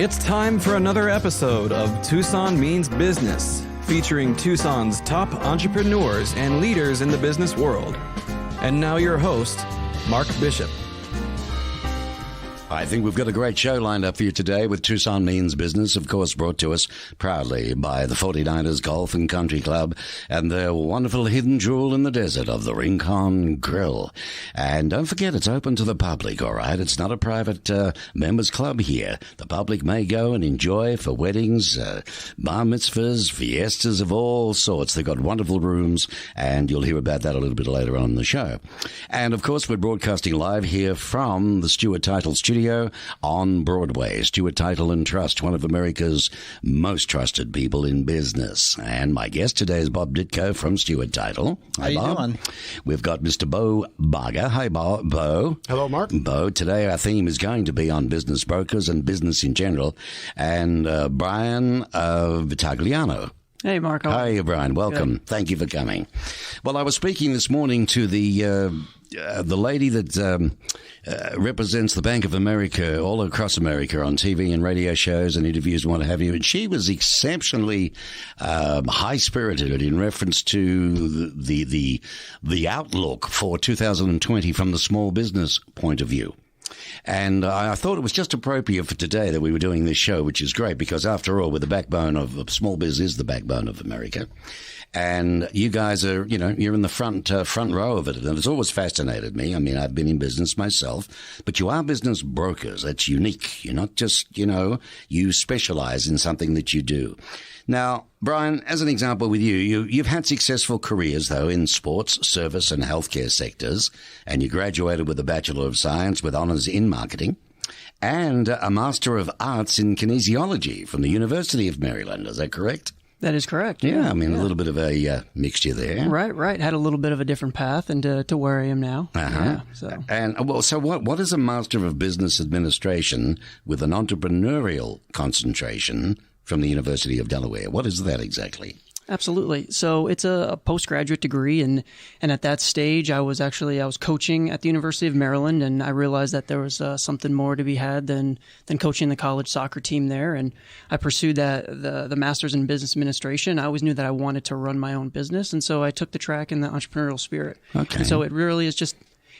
It's time for another episode of Tucson Means Business, featuring Tucson's top entrepreneurs and leaders in the business world. And now your host, Mark Bishop. I think we've got a great show lined up for you today with Tucson Means Business, of course, brought to us proudly by the 49ers Golf and Country Club and their wonderful hidden jewel in the desert of the Rincon Grill. And don't forget, it's open to the public, all right? It's not a private members club here. The public may go and enjoy for weddings, bar mitzvahs, fiestas of all sorts. They've got wonderful rooms, and you'll hear about that a little bit later on in the show. And, of course, we're broadcasting live here from the Stewart Title Studio on Broadway. Stewart Title and Trust, one of America's most trusted people in business. And my guest today is Bob Dytko from Stewart Title. Hi, Bob. How you doing? We've got Mr. Beau Barger. Hi, Beau. Hello, Mark. Beau, today our theme is going to be on business brokers and business in general. And Bryan Vitagliano. Hey, Mark. Hi, Bryan. Welcome. Good. Thank you for coming. Well, I was speaking this morning to the lady that represents the Bank of America all across America on TV and radio shows and interviews and what have you. And she was exceptionally high-spirited in reference to the outlook for 2020 from the small business point of view. And I thought it was just appropriate for today that we were doing this show, which is great because, after all, we're the backbone of small biz is the backbone of America. And you guys are, you're in the front row of it. And it's always fascinated me. I mean, I've been in business myself, but you are business brokers. That's unique. You're not just, you specialize in something that you do. Now, Bryan, as an example with you've had successful careers, though, in sports, service, and healthcare sectors, and you graduated with a Bachelor of Science with honors in marketing and a Master of Arts in kinesiology from the University of Maryland. Is that correct? That is correct. Yeah, I mean, a little bit of a mixture there. Right. Had a little bit of a different path into to where I am now. Uh-huh. Yeah, so what is a Master of Business Administration with an entrepreneurial concentration from the University of Delaware? What is that exactly? Absolutely. So it's a postgraduate degree, and at that stage, I was coaching at the University of Maryland, and I realized that there was something more to be had than coaching the college soccer team there, and I pursued the Master's in Business Administration. I always knew that I wanted to run my own business, and so I took the track in the entrepreneurial spirit. Okay. And so it really is just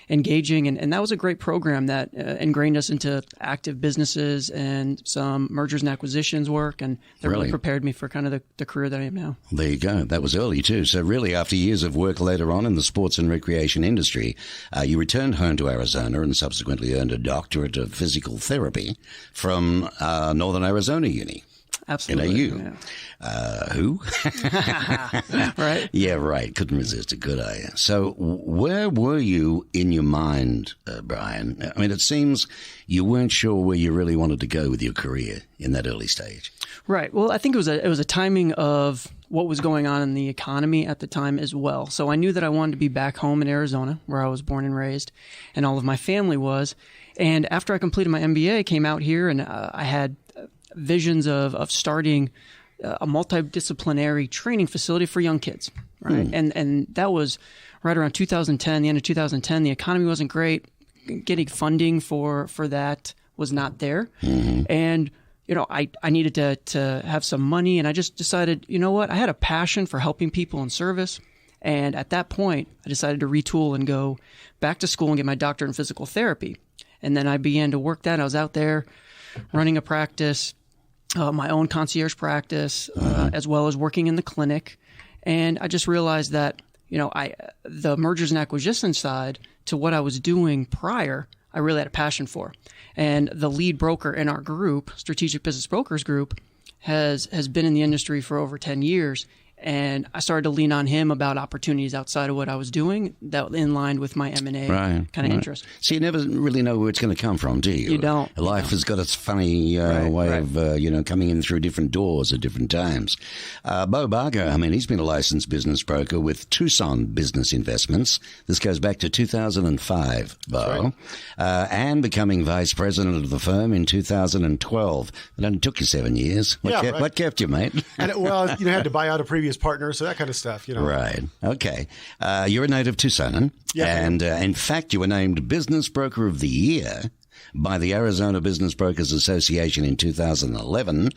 engaging, and that was a great program that ingrained us into active businesses and some mergers and acquisitions work, and that really prepared me for kind of the career that I am now. There you go. That was early too. So really, after years of work later on in the sports and recreation industry, you returned home to Arizona and subsequently earned a doctorate of physical therapy from Northern Arizona Uni. Absolutely. Who? Right. Yeah, right. Couldn't resist it, could I? So where were you in your mind, Bryan? I mean, it seems you weren't sure where you really wanted to go with your career in that early stage. Right. Well, I think it was a timing of what was going on in the economy at the time as well. So I knew that I wanted to be back home in Arizona, where I was born and raised, and all of my family was. And after I completed my MBA, I came out here, and I had visions of starting a multidisciplinary training facility for young kids, right? And that was right around 2010, the end of 2010. The economy wasn't great. Getting funding for that was not there. Mm-hmm. And, I needed to have some money, and I just decided, you know what? I had a passion for helping people in service. And at that point, I decided to retool and go back to school and get my doctorate in physical therapy. And then I began to work that. I was out there running a practice, my own concierge practice, as well as working in the clinic. And I just realized that, the mergers and acquisition side to what I was doing prior, I really had a passion for. And the lead broker in our group, Strategic Business Brokers Group, has been in the industry for over 10 years. And I started to lean on him about opportunities outside of what I was doing that in line with my M&A kind of interest. So you never really know where it's going to come from, do you? You don't. Life has got its funny way of, coming in through different doors at different times. Beau Barger, I mean, he's been a licensed business broker with Tucson Business Investments. This goes back to 2005, Beau. Right. And becoming vice president of the firm in 2012. It only took you 7 years. What kept you, mate? And you had to buy out a previous partner, so that kind of stuff, Right. Okay. You're a native Tucsonan. Yeah. And in fact, you were named Business Broker of the Year by the Arizona Business Brokers Association in 2011,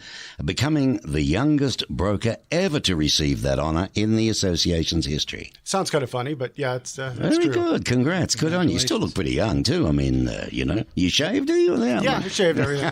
becoming the youngest broker ever to receive that honor in the association's history. Sounds kind of funny, but yeah, it's that's Very true. good. Congrats. Good on you. You still look pretty young, too. I mean, you shaved, do you? Yeah, I shaved everything.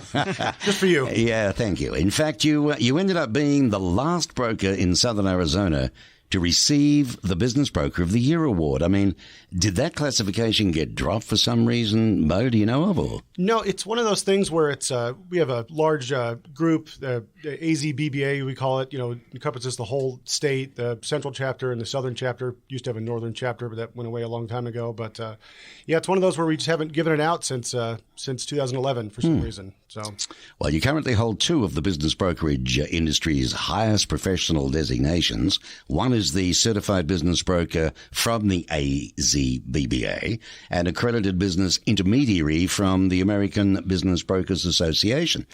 Just for you. Yeah, thank you. In fact, you ended up being the last broker in southern Arizona to receive the Business Broker of the Year award. I mean, did that classification get dropped for some reason, Beau, do you know of? Or? No, it's one of those things where it's we have a large group, the AZBBA, we call it, encompasses the whole state. The central chapter and the southern chapter used to have a northern chapter, but that went away a long time ago. But yeah, it's one of those where we just haven't given it out since 2011 for some reason. So, well, you currently hold two of the business brokerage industry's highest professional designations. One is the Certified Business Broker from the AZBBA and Accredited Business Intermediary from the American Business Brokers Association.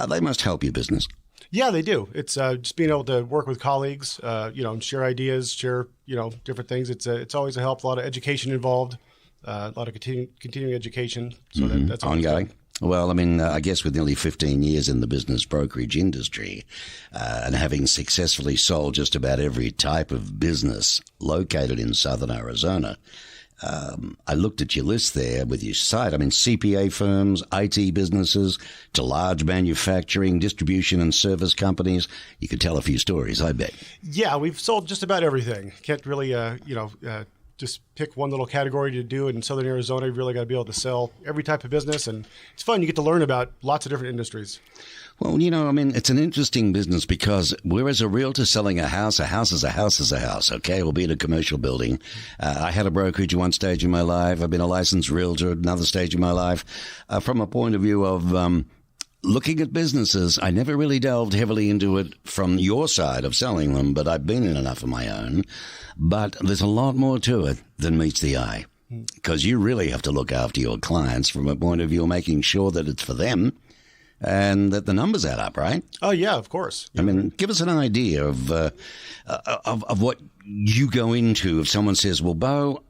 They must help your business. Yeah, they do. It's just being able to work with colleagues, and share ideas, share, different things. It's always a help. A lot of education involved, a lot of continuing education. So that's ongoing. Good. Well, I mean, I guess with nearly 15 years in the business brokerage industry and having successfully sold just about every type of business located in southern Arizona, I looked at your list there with your site. I mean, CPA firms, IT businesses, to large manufacturing, distribution and service companies. You could tell a few stories, I bet. Yeah, we've sold just about everything. Can't really, just pick one little category to do. In southern Arizona, you've really got to be able to sell every type of business. And it's fun. You get to learn about lots of different industries. Well, I mean, it's an interesting business because whereas a realtor selling a house is a house, okay, albeit a commercial building. I had a brokerage at one stage in my life. I've been a licensed realtor at another stage in my life. From a point of view of looking at businesses, I never really delved heavily into it from your side of selling them, but I've been in enough of my own. But there's a lot more to it than meets the eye because you really have to look after your clients from a point of view of making sure that it's for them and that the numbers add up, right? Oh, yeah, of course. I mean, give us an idea of what you go into if someone says, well, Beau,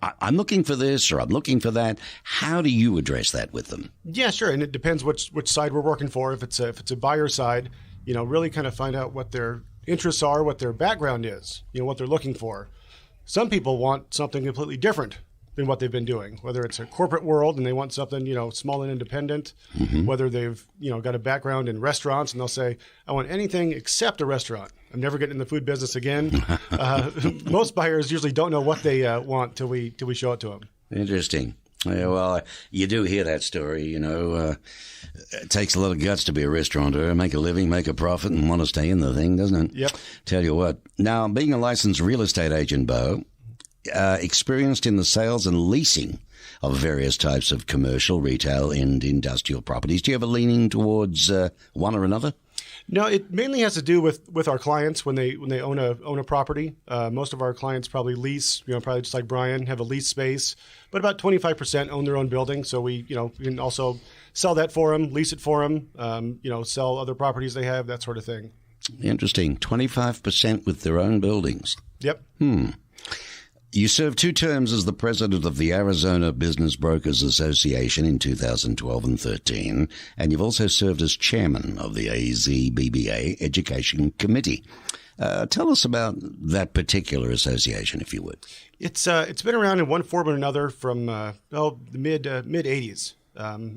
I'm looking for this or I'm looking for that. How do you address that with them? Yeah, sure. And it depends which side we're working for. If it's a buyer side, really kind of find out what their interests are, what their background is, what they're looking for. Some people want something completely different than what they've been doing, whether it's a corporate world and they want something, small and independent, whether they've, got a background in restaurants and they'll say, I want anything except a restaurant. I'm never getting in the food business again. Most buyers usually don't know what they want till we show it to them. Interesting. Yeah, well, you do hear that story, it takes a lot of guts to be a restaurateur, make a living, make a profit, and want to stay in the thing, doesn't it? Yep. Tell you what. Now, being a licensed real estate agent, Beau, experienced in the sales and leasing of various types of commercial, retail, and industrial properties, do you have a leaning towards one or another? No, it mainly has to do with our clients when they own a property. Most of our clients probably lease, probably just like Bryan, have a lease space, but about 25% own their own building. So we can also sell that for them, lease it for them, sell other properties they have, that sort of thing. Interesting. 25% with their own buildings. Yep. You served 2 terms as the president of the Arizona Business Brokers Association in 2012 and 13, and you've also served as chairman of the AZBBA Education Committee. Tell us about that particular association, if you would. It's been around in one form or another from the mid 80s.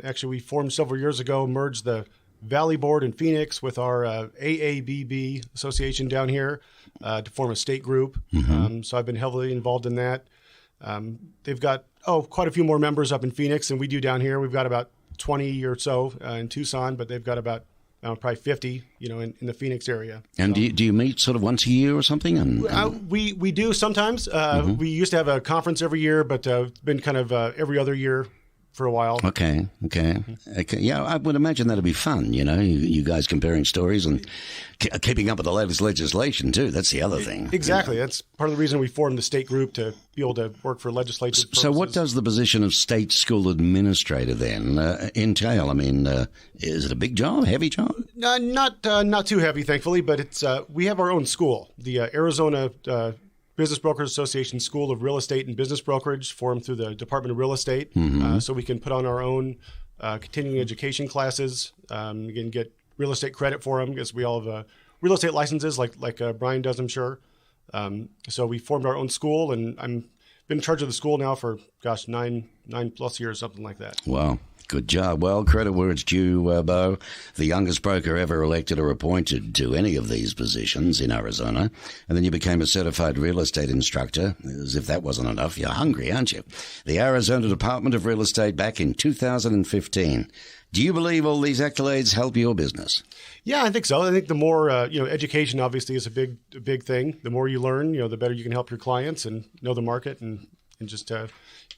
Actually, we formed several years ago, merged the Valley Board in Phoenix with our AABB association down here to form a state group. So I've been heavily involved in that. They've got quite a few more members up in Phoenix than we do down here. We've got about 20 or so in Tucson, but they've got about probably 50, in the Phoenix area. And so, do you meet sort of once a year or something? We do sometimes. We used to have a conference every year, but it's been kind of every other year for a while. Okay. Yeah, I would imagine that'd be fun, you guys comparing stories and keeping up with the latest legislation, too. That's the other thing. Exactly. That's part of the reason we formed the state group, to be able to work for legislative purposes. So what does the position of state school administrator then entail? I mean, is it a big job, heavy job? Not too heavy, thankfully, but it's we have our own school, the Arizona Business Brokers Association School of Real Estate and Business Brokerage, formed through the Department of Real Estate, so we can put on our own continuing education classes. You can get real estate credit for them because we all have real estate licenses like Bryan does, I'm sure. So we formed our own school, and I'm been in charge of the school now for, 9+ years, something like that. Wow. Good job. Well, credit where it's due, Beau. The youngest broker ever elected or appointed to any of these positions in Arizona. And then you became a certified real estate instructor. As if that wasn't enough. You're hungry, aren't you? The Arizona Department of Real Estate back in 2015. Do you believe all these accolades help your business? Yeah, I think so. I think the more, education obviously is a big thing. The more you learn, the better you can help your clients and know the market and just,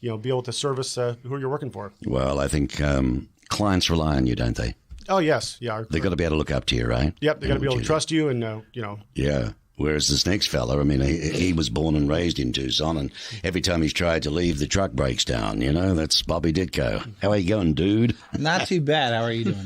be able to service who you're working for. Well, I think clients rely on you, don't they? Oh, yes. Yeah. They've got to be able to look up to you, right? Yep. They got to be able to trust you and, Yeah. Whereas this next fella, I mean, he was born and raised in Tucson, and every time he's tried to leave, the truck breaks down. That's Bobby Dytko. How are you going, dude? Not too bad. How are you doing?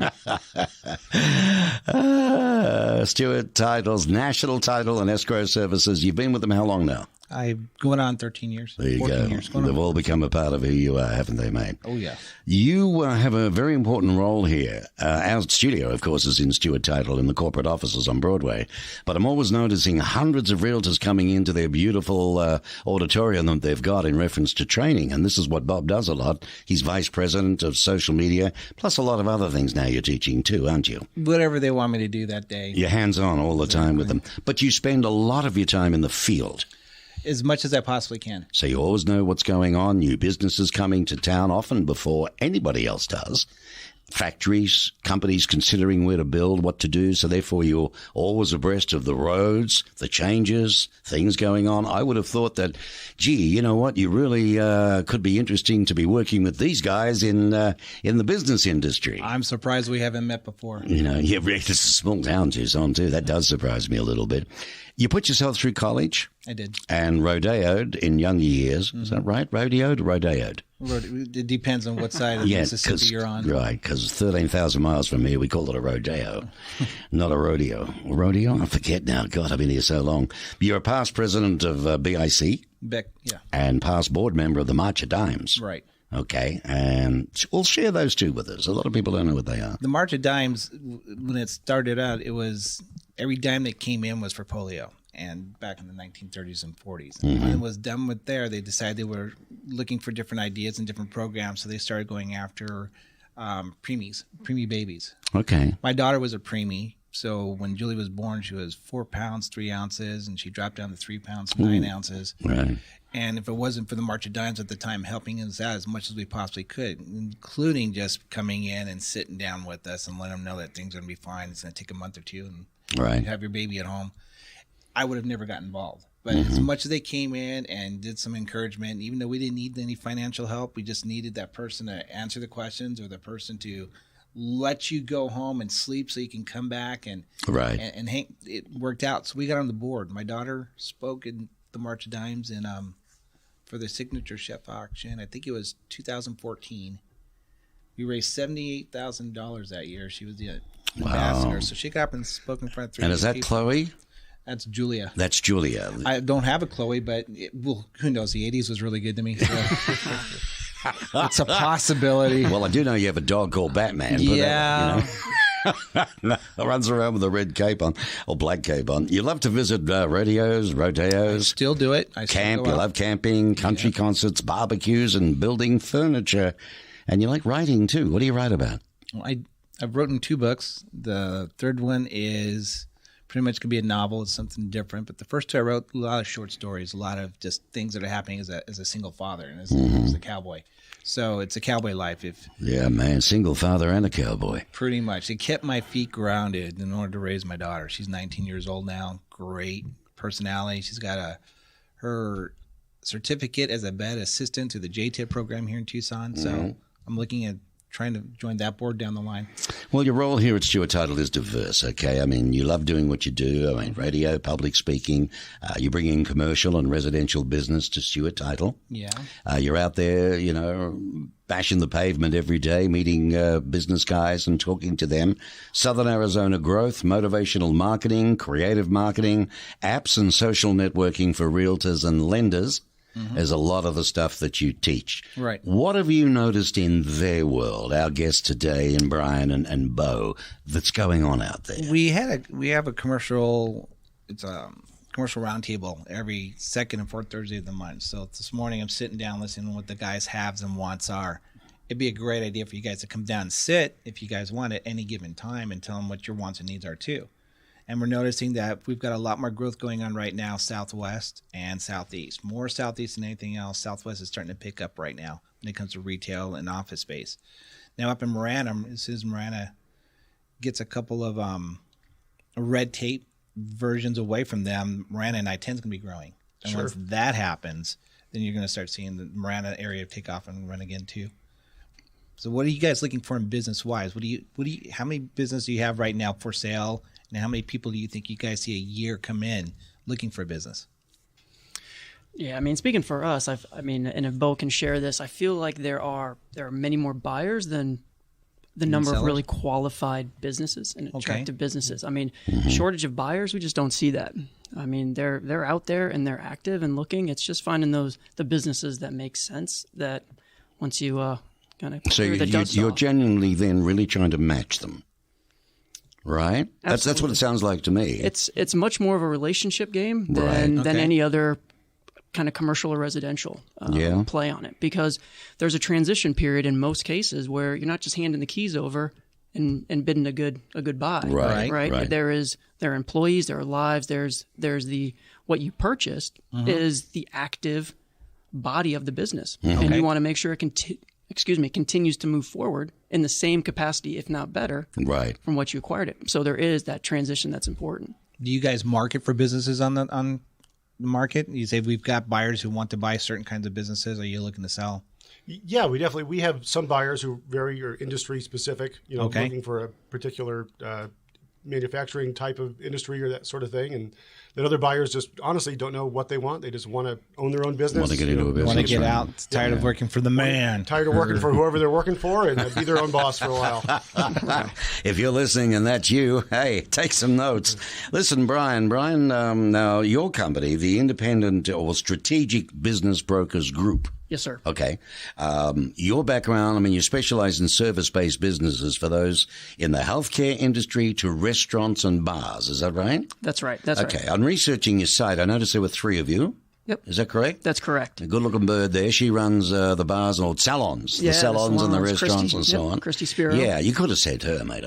Stewart Titles, National Title and Escrow Services. You've been with them how long now? I'm going on 13 years. There you 14 go. Years. They've all become a part of who you are, haven't they, mate? Oh, yeah. You have a very important role here. Our studio, of course, is in Stewart Title in the corporate offices on Broadway. But I'm always noticing hundreds of realtors coming into their beautiful auditorium that they've got in reference to training. And this is what Bob does a lot. He's vice president of social media, plus a lot of other things now you're teaching too, aren't you? Whatever they want me to do that day. You're hands-on all the time with them. But you spend a lot of your time in the field. As much as I possibly can. So you always know what's going on. New businesses coming to town often before anybody else does. Factories, companies considering where to build, what to do. So therefore you're always abreast of the roads, the changes, things going on. I would have thought that, gee, you know what? You really could be interesting to be working with these guys in the business industry. I'm surprised we haven't met before. Yeah, it's a small town, Tucson, too. That does surprise me a little bit. You put yourself through college. I did. And rodeoed in younger years. Mm-hmm. Is that right? Rodeoed or rodeoed? It depends on what side of Mississippi you're on. Right, because 13,000 miles from here, we call it a rodeo, not a rodeo. Rodeo? I forget now. God, I've been here so long. You're a past president of BIC. Beck, yeah. And past board member of the March of Dimes. Right. Okay, and we'll share those two with us. A lot of people don't know what they are. The March of Dimes, when it started out, it was every dime that came in was for polio. And back in the 1930s and 40s. Mm-hmm. When it was done with there, they decided they were looking for different ideas and different programs, so they started going after preemie babies. Okay. My daughter was a preemie, so when Julie was born, she was 4 pounds, 3 ounces, and she dropped down to 3 pounds, 9 ounces. Right. And if it wasn't for the March of Dimes at the time helping us out as much as we possibly could, including just coming in and sitting down with us and letting them know that things are going to be fine, it's going to take a month or two, and have your baby at home, I would have never got involved. But as much as they came in and did some encouragement, even though we didn't need any financial help, we just needed that person to answer the questions or the person to let you go home and sleep so you can come back and hang. It worked out. So we got on the board. My daughter spoke in the March of Dimes and for the signature chef auction. I think it was 2014. We raised $78,000 that year. She was the ambassador. So she got up and spoke in front of 300 And is that people. Chloe? That's Julia. That's Julia. I don't have a Chloe, but who knows? The 80s was really good to me. So. It's a possibility. Well, I do know you have a dog called Batman. Yeah. Runs around with a red cape on, or black cape on. You love to visit rodeos. I still do it. Camp. You love camping, country concerts, barbecues, and building furniture. And you like writing, too. What do you write about? Well, I've written 2 books. The third one is pretty much could be a novel. It's something different. But the first 2 I wrote a lot of short stories, a lot of just things that are happening as a single father and as a cowboy. So it's a cowboy life. Yeah, man, single father and a cowboy. Pretty much. It kept my feet grounded in order to raise my daughter. She's 19 years old now. Great personality. She's got her certificate as a vet assistant to the JTIP program here in Tucson. So I'm looking at trying to join that board down the line. Well, your role here at Stewart Title is diverse, okay? I mean, you love doing what you do. I mean, radio, public speaking. You bring in commercial and residential business to Stewart Title. Yeah. You're out there, bashing the pavement every day, meeting business guys and talking to them. Southern Arizona growth, motivational marketing, creative marketing, apps and social networking for realtors and lenders. as a lot of the stuff that you teach. Right. What have you noticed in their world, our guests today, and Bryan and Beau, that's going on out there? We have a commercial. It's a commercial roundtable every second and fourth Thursday of the month. So this morning I'm sitting down listening to what the guys' haves and wants are. It'd be a great idea for you guys to come down and sit if you guys want at any given time and tell them what your wants and needs are too. And we're noticing that we've got a lot more growth going on right now, Southwest and Southeast. More Southeast than anything else. Southwest is starting to pick up right now when it comes to retail and office space. Now up in Marana, as soon as Marana gets a couple of red tape versions away from them, Marana and I-10 is going to be growing. And once that happens, then you're going to start seeing the Marana area take off and run again too. So what are you guys looking for in business-wise? How many business do you have right now for sale? And how many people do you think you guys see a year come in looking for a business? Yeah, I mean, speaking for us, and if Beau can share this, I feel like there are many more buyers than the number of really qualified businesses and attractive businesses. I mean, shortage of buyers, we just don't see that. I mean, they're out there and they're active and looking. It's just finding the businesses that make sense that once you kind of so you're genuinely then really trying to match them, right? That's what it sounds like to me. It's much more of a relationship game than any other kind of commercial or residential play on it, because there's a transition period in most cases where you're not just handing the keys over and bidding a good buy, right? There are employees, there are lives, there's the what you purchased is the active body of the business, and you want to make sure it continues to move forward in the same capacity, if not better, from what you acquired it. So there is that transition that's important. Do you guys market for businesses on the market? You say we've got buyers who want to buy certain kinds of businesses. Are you looking to sell? Yeah, we have some buyers who are industry specific, looking for a particular manufacturing type of industry or that sort of thing. And then other buyers just honestly don't know what they want. They just want to own their own business. Want to get into a business. Want to get out. Tired of working for the man. Tired of working for whoever they're working for and be their own boss for a while. If you're listening and that's you, hey, take some notes. Listen, Bryan, now your company, the Independent or Strategic Business Brokers Group. Yes, sir. Okay. Your background, you specialize in service-based businesses for those in the healthcare industry to restaurants and bars. Is that right? That's right. Okay. On researching your site, I noticed there were 3 of you. Yep. Is that correct? That's correct. A good-looking bird there. She runs the bars and salons. The salons and the restaurants and so on. Christy Spiro. Yeah, you could have said her, mate.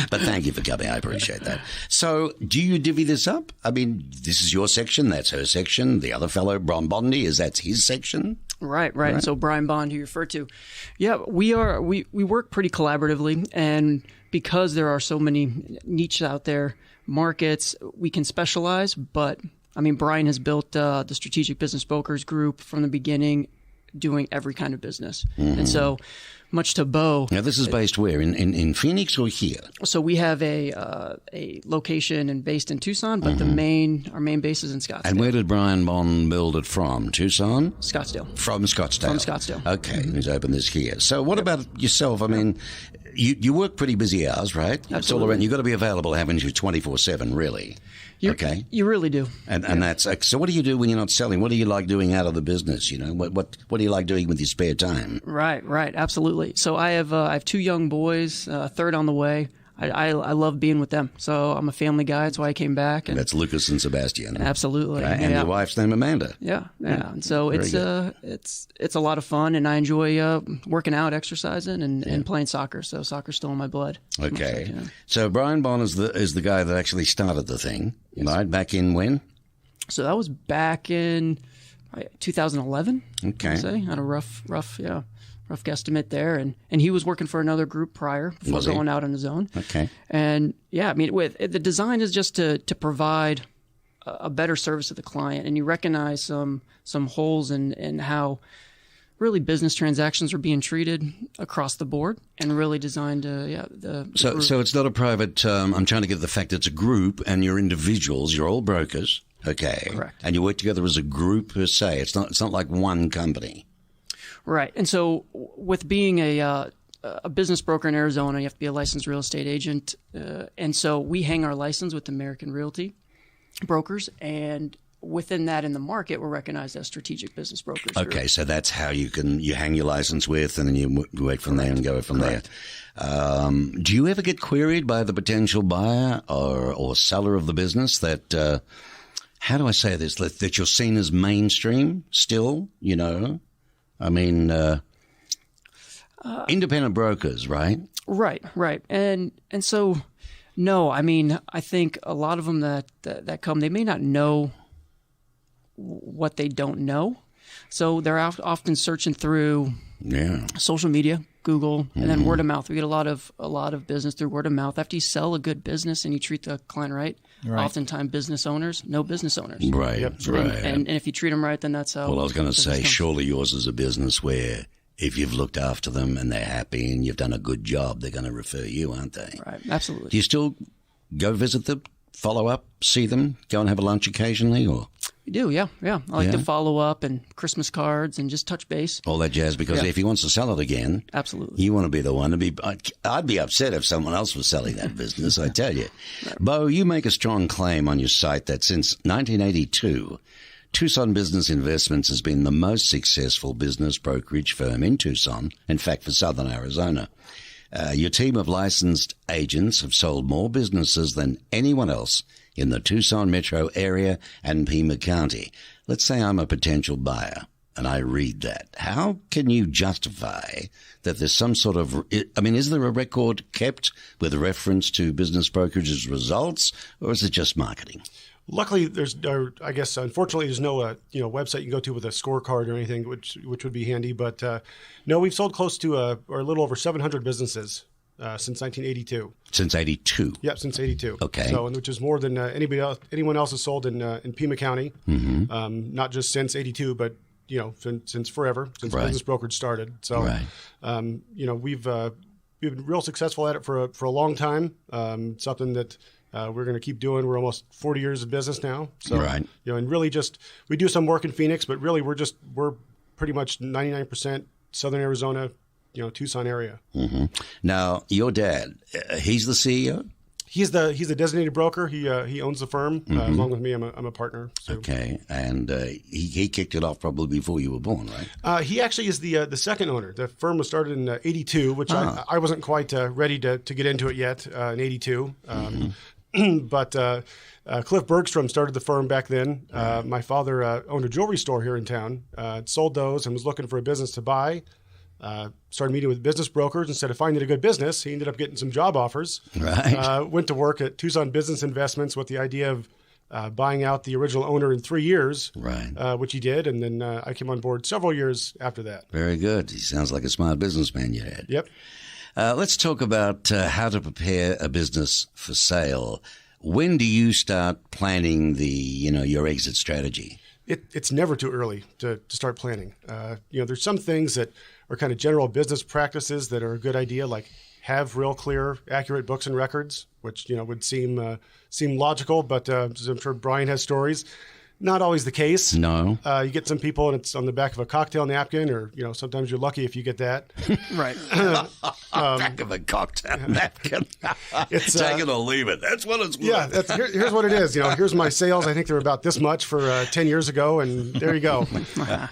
But thank you for coming. I appreciate that. So do you divvy this up? This is your section. That's her section. The other fellow, Bryan Bondi, that's his section? Right. And so Bryan Bond, who you referred to. Yeah, we work pretty collaboratively. And because there are so many niches out there, markets, we can specialize, but Bryan has built the Strategic Business Brokers Group from the beginning, doing every kind of business. And so, much to Beau. Now, this is based where? In Phoenix or here? So we have a location and based in Tucson, but our main base is in Scottsdale. And where did Bryan Bond build it from? Tucson? Scottsdale. From Scottsdale. From Scottsdale. Okay, he's opened this here. So what about yourself? You work pretty busy hours, right? Absolutely. It's all around. You've got to be available, haven't you, 24/7, really? Okay. You really do. And that's so. What do you do when you're not selling? What do you like doing out of the business? What do you like doing with your spare time? Right. Absolutely. So I have 2 young boys, third on the way. I love being with them. So I'm a family guy. That's why I came back. And that's Lucas and Sebastian. Absolutely. Right? And your wife's name Amanda. Yeah. And so it's a lot of fun, and I enjoy working out, exercising, and playing soccer. So soccer's still in my blood. Okay. So Bryan Bond is the guy that actually started the thing, right? Back in when? So that was back in 2011. Okay. I'd say. Had a rough guesstimate there, and he was working for another group prior before going out on his own. Okay. And with the design is just to provide a better service to the client, and you recognize some holes in how really business transactions are being treated across the board, and really designed So it's not a private. I'm trying to get the fact it's a group, and you're individuals. You're all brokers. Okay. Correct. And you work together as a group per se. It's not like one company. Right. And so with being a business broker in Arizona, you have to be a licensed real estate agent. And so we hang our license with American Realty Brokers, and within that in the market, we're recognized as strategic business brokers. Okay, so that's how you hang your license with, and then you wait from there and go from there. Do you ever get queried by the potential buyer or seller of the business that, how do I say this, that you're seen as mainstream still, you know? I mean, independent brokers, right? Right. And so, no, I mean, I think a lot of them that come, they may not know what they don't know. So they're often searching through social media, Google, and then word of mouth. We get a lot of business through word of mouth. After you sell a good business and you treat the client right. Oftentimes business owners, no business owners. Right. And if you treat them right, then that's how. Well, I was going to say, surely yours is a business where if you've looked after them and they're happy and you've done a good job, they're going to refer you, aren't they? Right. Absolutely. Do you still go visit them, follow up, see them, go and have a lunch occasionally, or? We do, yeah. I like to follow up and Christmas cards and just touch base. All that jazz, because if he wants to sell it again, absolutely, you want to be the one to be. I'd be upset if someone else was selling that business, I tell you. Right. Beau, you make a strong claim on your site that since 1982, Tucson Business Investments has been the most successful business brokerage firm in Tucson, in fact, for Southern Arizona. Your team of licensed agents have sold more businesses than anyone else in the Tucson metro area and Pima County. Let's say I'm a potential buyer and I read that. How can you justify that there's some sort of, I mean, is there a record kept with reference to business brokerage's results, or is it just marketing? Luckily, I guess, unfortunately, there's no website you can go to with a scorecard or anything, which would be handy. But no, we've sold close to or a little over 700 businesses since 1982. Since 82? Yep, since 82. Okay. So, which is more than anyone else has sold in Pima County. Mm-hmm. Not just since 82, but since forever, since business brokerage started. So, we've been real successful at it for a long time. Something that we're going to keep doing. We're almost 40 years of business now. So, and really we do some work in Phoenix, but really we're pretty much 99% Southern Arizona, Tucson area. Mm-hmm. Now, your dad, he's the CEO? He's the designated broker. He owns the firm. Along with me, I'm a partner. So. Okay, and he kicked it off probably before you were born, right? He actually is the second owner. The firm was started in '82, which I wasn't quite ready to get into it yet in '82. But Cliff Bergstrom started the firm back then. My father owned a jewelry store here in town, sold those, and was looking for a business to buy. Started meeting with business brokers. Instead of finding a good business, he ended up getting some job offers. Right. Went to work at Tucson Business Investments with the idea of buying out the original owner in 3 years, which he did. And then I came on board several years after that. Very good. He sounds like a smart businessman you had. Yep. Let's talk about how to prepare a business for sale. When do you start planning your exit strategy? It's never too early to start planning. There's some things that are kind of general business practices that are a good idea, like have real clear, accurate books and records, which would seem logical, but as I'm sure Bryan has stories. Not always the case. No. You get some people and it's on the back of a cocktail napkin, or sometimes you're lucky if you get that. Right. Back of a cocktail napkin. It's take it or leave it. That's what it's worth. Yeah, here's what it is. Here's my sales. I think they're about this much for 10 years ago, and there you go.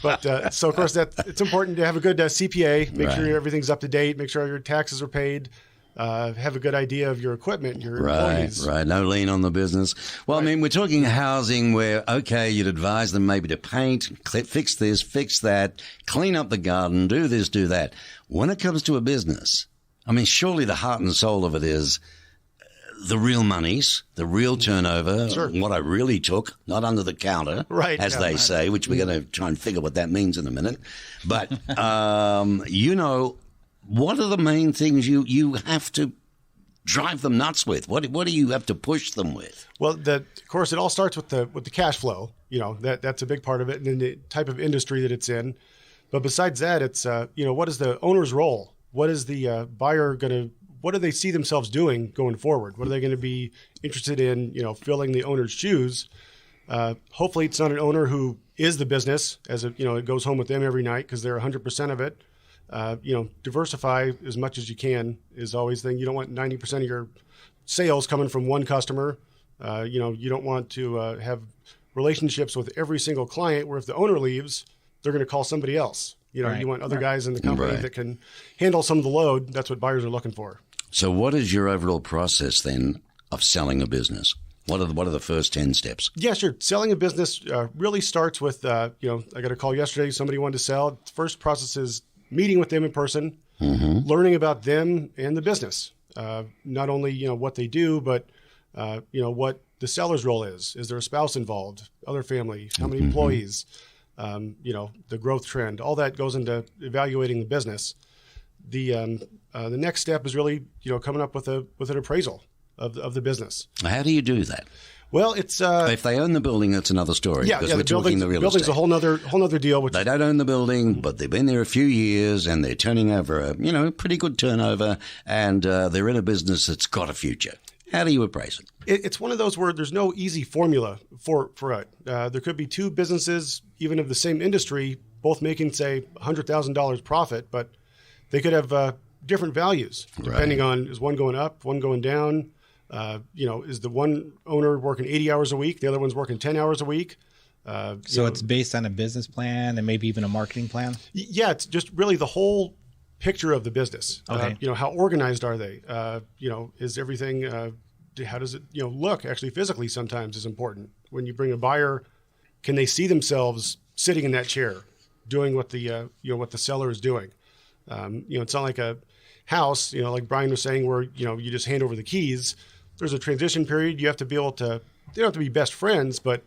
But so of course it's important to have a good CPA. Make sure everything's up to date. Make sure your taxes are paid. Have a good idea of your equipment, your employees. Right. No lien on the business. Well, I mean, we're talking housing where, okay, you'd advise them maybe to paint, fix this, fix that, clean up the garden, do this, do that. When it comes to a business, I mean, surely the heart and soul of it is the real monies, the real turnover, what I really took, not under the counter, as they say, which we're going to try and figure what that means in a minute. But, what are the main things you have to drive them nuts with? What do you have to push them with? Well, of course, it all starts with the cash flow. That's a big part of it, and then the type of industry that it's in. But besides that, it's what is the owner's role? What is the buyer what do they see themselves doing going forward? What are they going to be interested in? Filling the owner's shoes. Hopefully, it's not an owner who is the business, as it goes home with them every night because they're 100% of it. Diversify as much as you can is always the thing. You don't want 90% of your sales coming from one customer. You don't want to have relationships with every single client where if the owner leaves, they're going to call somebody else. You know, you want other guys in the company that can handle some of the load. That's what buyers are looking for. So what is your overall process then of selling a business? What are the first 10 steps? Yeah, sure. Selling a business really starts with, I got a call yesterday. Somebody wanted to sell. First process is meeting with them in person, learning about them and the business. Not only, what they do, but, what the seller's role is. Is there a spouse involved? Other family? How many employees? The growth trend, all that goes into evaluating the business. The next step is really, coming up with an appraisal of the business. How do you do that? Well, it's if they own the building, that's another story. Yeah, because we're talking the real building's estate. a whole nother deal. Which they don't own the building, but they've been there a few years and they're turning over a pretty good turnover, and they're in a business that's got a future. How do you appraise it? It's one of those where there's no easy formula for it. There could be two businesses, even of the same industry, both making, say, $100,000 profit, but they could have different values depending on, is one going up, one going down? Is the one owner working 80 hours a week, the other one's working 10 hours a week? So it's based on a business plan and maybe even a marketing plan? Yeah, it's just really the whole picture of the business. Okay. How organized are they? Is everything, how does it, look? Actually, physically sometimes is important. When you bring a buyer, can they see themselves sitting in that chair doing what the, what the seller is doing? It's not like a house, like Bryan was saying, where, you just hand over the keys. There's a transition period. You have to be able to, they don't have to be best friends, but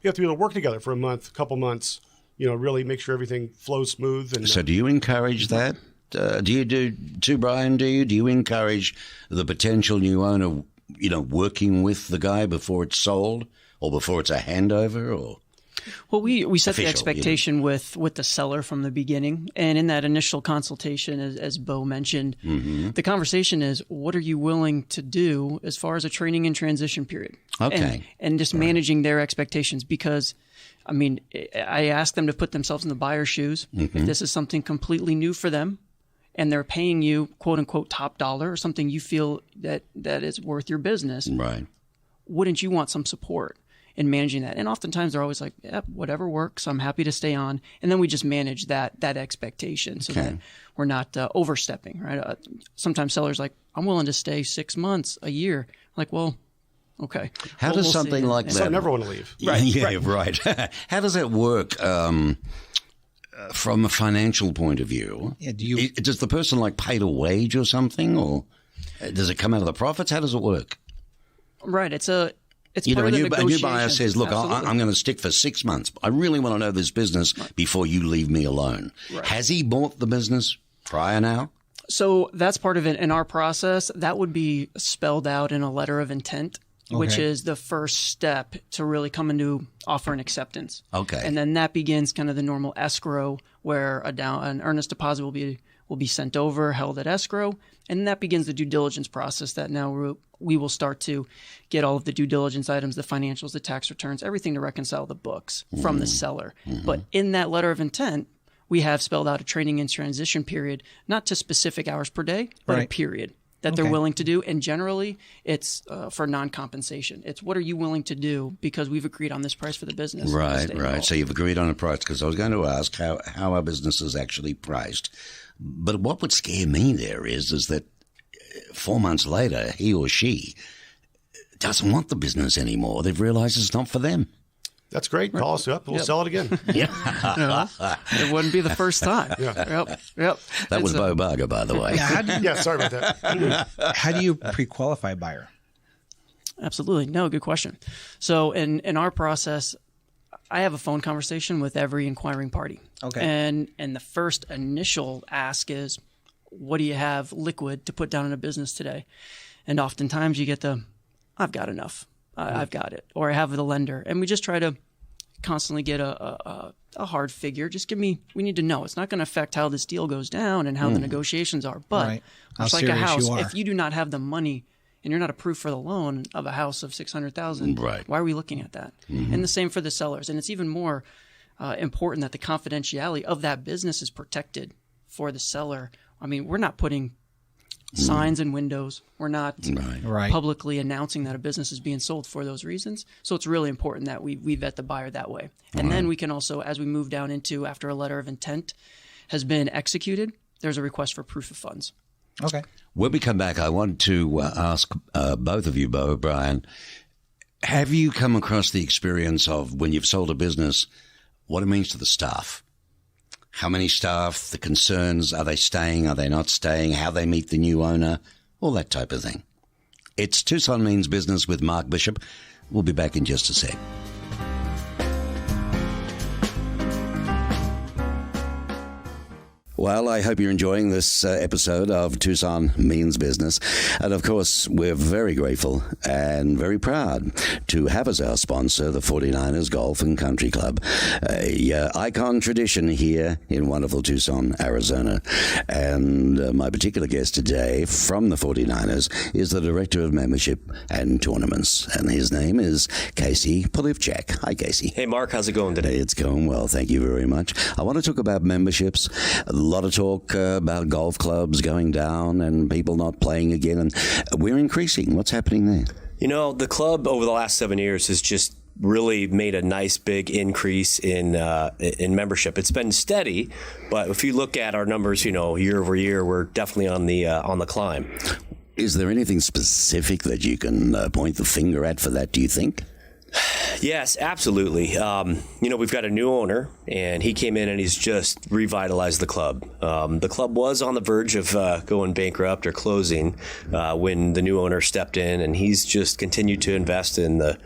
you have to be able to work together for a couple months, really make sure everything flows smooth. And so do you encourage that? Bryan, do you encourage the potential new owner, working with the guy before it's sold or before it's a handover? Or well, we set the expectation with the seller from the beginning. And in that initial consultation, as Beau mentioned, the conversation is, what are you willing to do as far as a training and transition period? Okay. And just managing their expectations, because I ask them to put themselves in the buyer's shoes. If this is something completely new for them and they're paying you, quote unquote, top dollar, or something you feel that is worth your business, wouldn't you want some support in managing that? And oftentimes they're always like, yep, whatever works, I'm happy to stay on. And then we just manage that expectation so that we're not overstepping, right? Sometimes sellers like, I'm willing to stay 6 months, a year. Like, well, okay. How does something like that? Some never want to leave. Right. How does that work from a financial point of view? Yeah, does the person paid a wage or something, or does it come out of the profits? How does it work? Right. It's part of the a new buyer says, look, I'm going to stick for 6 months. I really want to know this business before you leave me alone. Right. Has he bought the business prior now? So that's part of it. In our process, that would be spelled out in a letter of intent, which is the first step to really come into offer and acceptance. Okay. And then that begins kind of the normal escrow, where an earnest deposit will be sent over, held at escrow, and that begins the due diligence process that now we will start to get all of the due diligence items, the financials, the tax returns, everything to reconcile the books from the seller. But in that letter of intent, we have spelled out a training and transition period, not to specific hours per day, but a period that they're willing to do. And generally, it's for non-compensation. It's, what are you willing to do because we've agreed on this price for the business. Right. So you've agreed on a price, because I was going to ask how our business is actually priced. But what would scare me there is that 4 months later, he or she doesn't want the business anymore. They've realized it's not for them. That's great. Call us up. We'll sell it again. It wouldn't be the first time. Yep. That was Beau Barger, by the way. Sorry about that. How do you pre-qualify a buyer? Absolutely. No, good question. So in our process, I have a phone conversation with every inquiring party. Okay. And the first initial ask is, what do you have liquid to put down in a business today? And oftentimes you get I've got enough. I've got it. Or I have the lender. And we just try to constantly get a hard figure. Just we need to know. It's not going to affect how this deal goes down and how the negotiations are. But it's like a house. If you do not have the money and you're not approved for the loan of a house of $600,000, why are we looking at that? And the same for the sellers. And it's even more important that the confidentiality of that business is protected for the seller. We're not putting signs and windows. We're not Right. publicly announcing that a business is being sold for those reasons. So it's really important that we vet the buyer that way. And then we can also, as we move down into after a letter of intent has been executed, there's a request for proof of funds. Okay. When we come back, I want to ask both of you, Beau, Bryan, have you come across the experience of when you've sold a business, what it means to the staff? How many staff, the concerns, are they staying, are they not staying, how they meet the new owner, all that type of thing. It's Tucson Means Business with Mark Bishop. We'll be back in just a sec. Well, I hope you're enjoying this episode of Tucson Means Business. And of course, we're very grateful and very proud to have as our sponsor the 49ers Golf and Country Club, a icon tradition here in wonderful Tucson, Arizona. And my particular guest today from the 49ers is the Director of Membership and Tournaments. And his name is Casey Polivchak. Hi, Casey. Hey, Mark. How's it going today? It's going well. Thank you very much. I want to talk about memberships. A lot of talk about golf clubs going down and people not playing again, and we're increasing. What's happening there? You know, the club over the last 7 years has just really made a nice big increase in membership. It's been steady, but if you look at our numbers, year over year, we're definitely on the climb. Is there anything specific that you can point the finger at for that, do you think? Yes, absolutely. We've got a new owner, and he came in and he's just revitalized the club. The club was on the verge of going bankrupt or closing when the new owner stepped in, and he's just continued to invest in the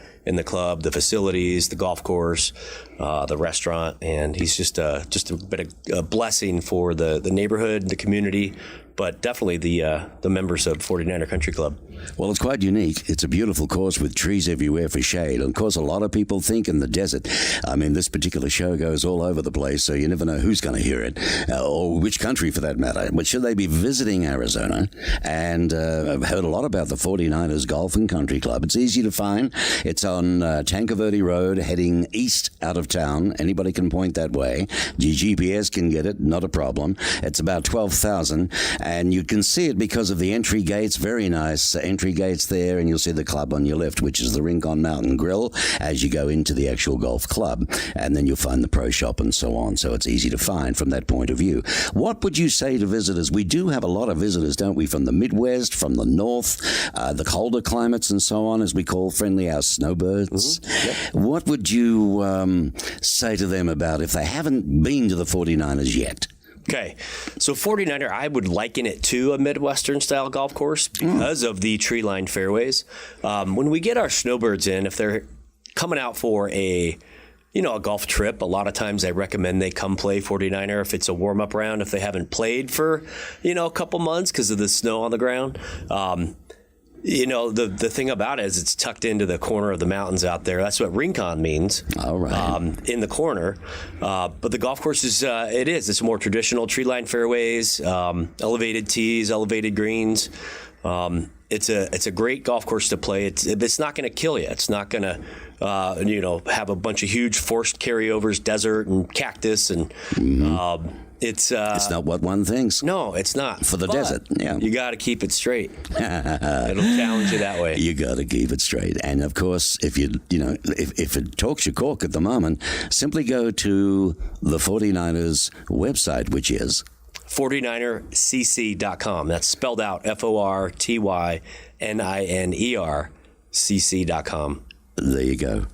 club, the facilities, the golf course, the restaurant, and he's just been a blessing for the neighborhood, the community, but definitely the members of 49er Country Club. Well, it's quite unique. It's a beautiful course with trees everywhere for shade. Of course, a lot of people think in the desert. I mean, this particular show goes all over the place, so you never know who's going to hear it, or which country for that matter. But should they be visiting Arizona, and I've heard a lot about the 49ers Golf and Country Club. It's easy to find. It's on Tanque Verde Road, heading east out of town. Anybody can point that way. Your GPS can get it, not a problem. It's about 12,000, and you can see it because of the entry gates. Very nice entry gates there, and you'll see the club on your left, which is the Rincon Mountain Grill, as you go into the actual golf club, and then you'll find the pro shop and so on, so it's easy to find from that point of view. What would you say to visitors? We do have a lot of visitors, don't we, from the Midwest, from the North, the colder climates and so on, as we call friendly our snowbirds. Mm-hmm. Yep. What would you say to them about if they haven't been to the 49ers yet? Okay, so 49er, I would liken it to a Midwestern-style golf course because of the tree-lined fairways. When we get our snowbirds in, if they're coming out for a golf trip, a lot of times I recommend they come play 49er if it's a warm-up round, if they haven't played for, a couple months because of the snow on the ground. The thing about it is it's tucked into the corner of the mountains out there. That's what Rincon means. All right. In the corner. But the golf course is, it's more traditional tree-lined fairways, elevated tees, elevated greens. It's a great golf course to play. It's not going to kill you. It's not going to, have a bunch of huge forced carryovers, desert and cactus and, It's not what one thinks. No, it's not. For the desert, yeah. You got to keep it straight. It'll challenge you that way. You got to keep it straight. And of course, if if it talks your cork at the moment, simply go to the 49ers website, which is 49ercc.com. That's spelled out FORTYNINERCC.com. There you go.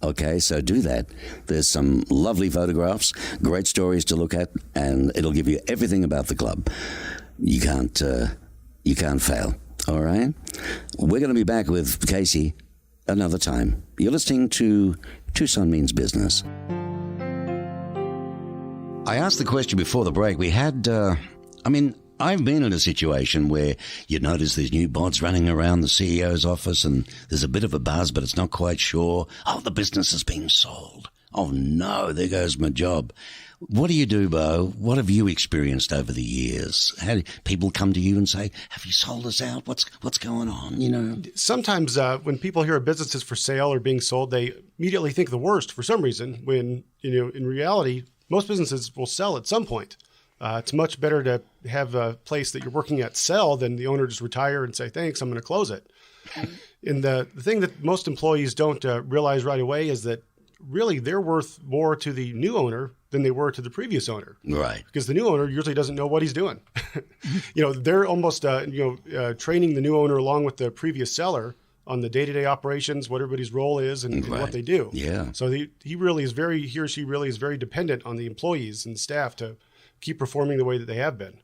Okay, so do that. There's some lovely photographs, great stories to look at, and it'll give you everything about the club. You can't fail. All right? We're going to be back with Casey another time. You're listening to Tucson Means Business. I asked the question before the break. We had, I've been in a situation where you notice there's new bots running around the CEO's office and there's a bit of a buzz, but it's not quite sure. Oh, the business is being sold. Oh, no, there goes my job. What do you do, Beau? What have you experienced over the years? How do people come to you and say, have you sold us out? What's going on, Sometimes when people hear a business is for sale or being sold, they immediately think the worst for some reason when, in reality, most businesses will sell at some point. It's much better to have a place that you're working at sell than the owner just retire and say, thanks, I'm going to close it. And the thing that most employees don't realize right away is that really they're worth more to the new owner than they were to the previous owner. Right. Because the new owner usually doesn't know what he's doing. They're almost, training the new owner along with the previous seller on the day-to-day operations, what everybody's role is and what they do. Yeah. So he or she really is very dependent on the employees and staff to keep performing the way that they have been.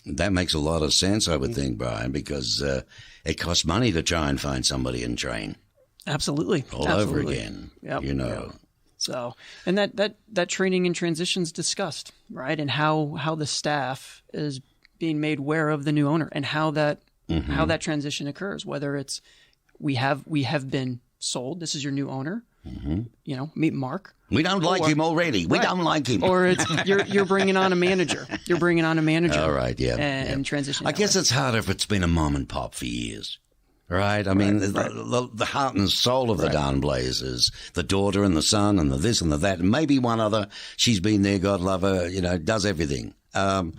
That makes a lot of sense, I would think, Brian, because it costs money to try and find somebody and train. Absolutely. All over again. Yep. Yep. So, and that training and transition's discussed, right? And how the staff is being made aware of the new owner and how that transition occurs, whether it's we have been sold, this is your new owner, meet Mark. We don't like him already. We don't like him. Or it's you're bringing on a manager. You're bringing on a manager. All right, yeah. And transition. I guess it's harder if it's been a mom and pop for years. Right? I mean, the heart and soul of the Down Blaze is the daughter and the son and the this and the that, and maybe one other. She's been there, God love her, does everything. The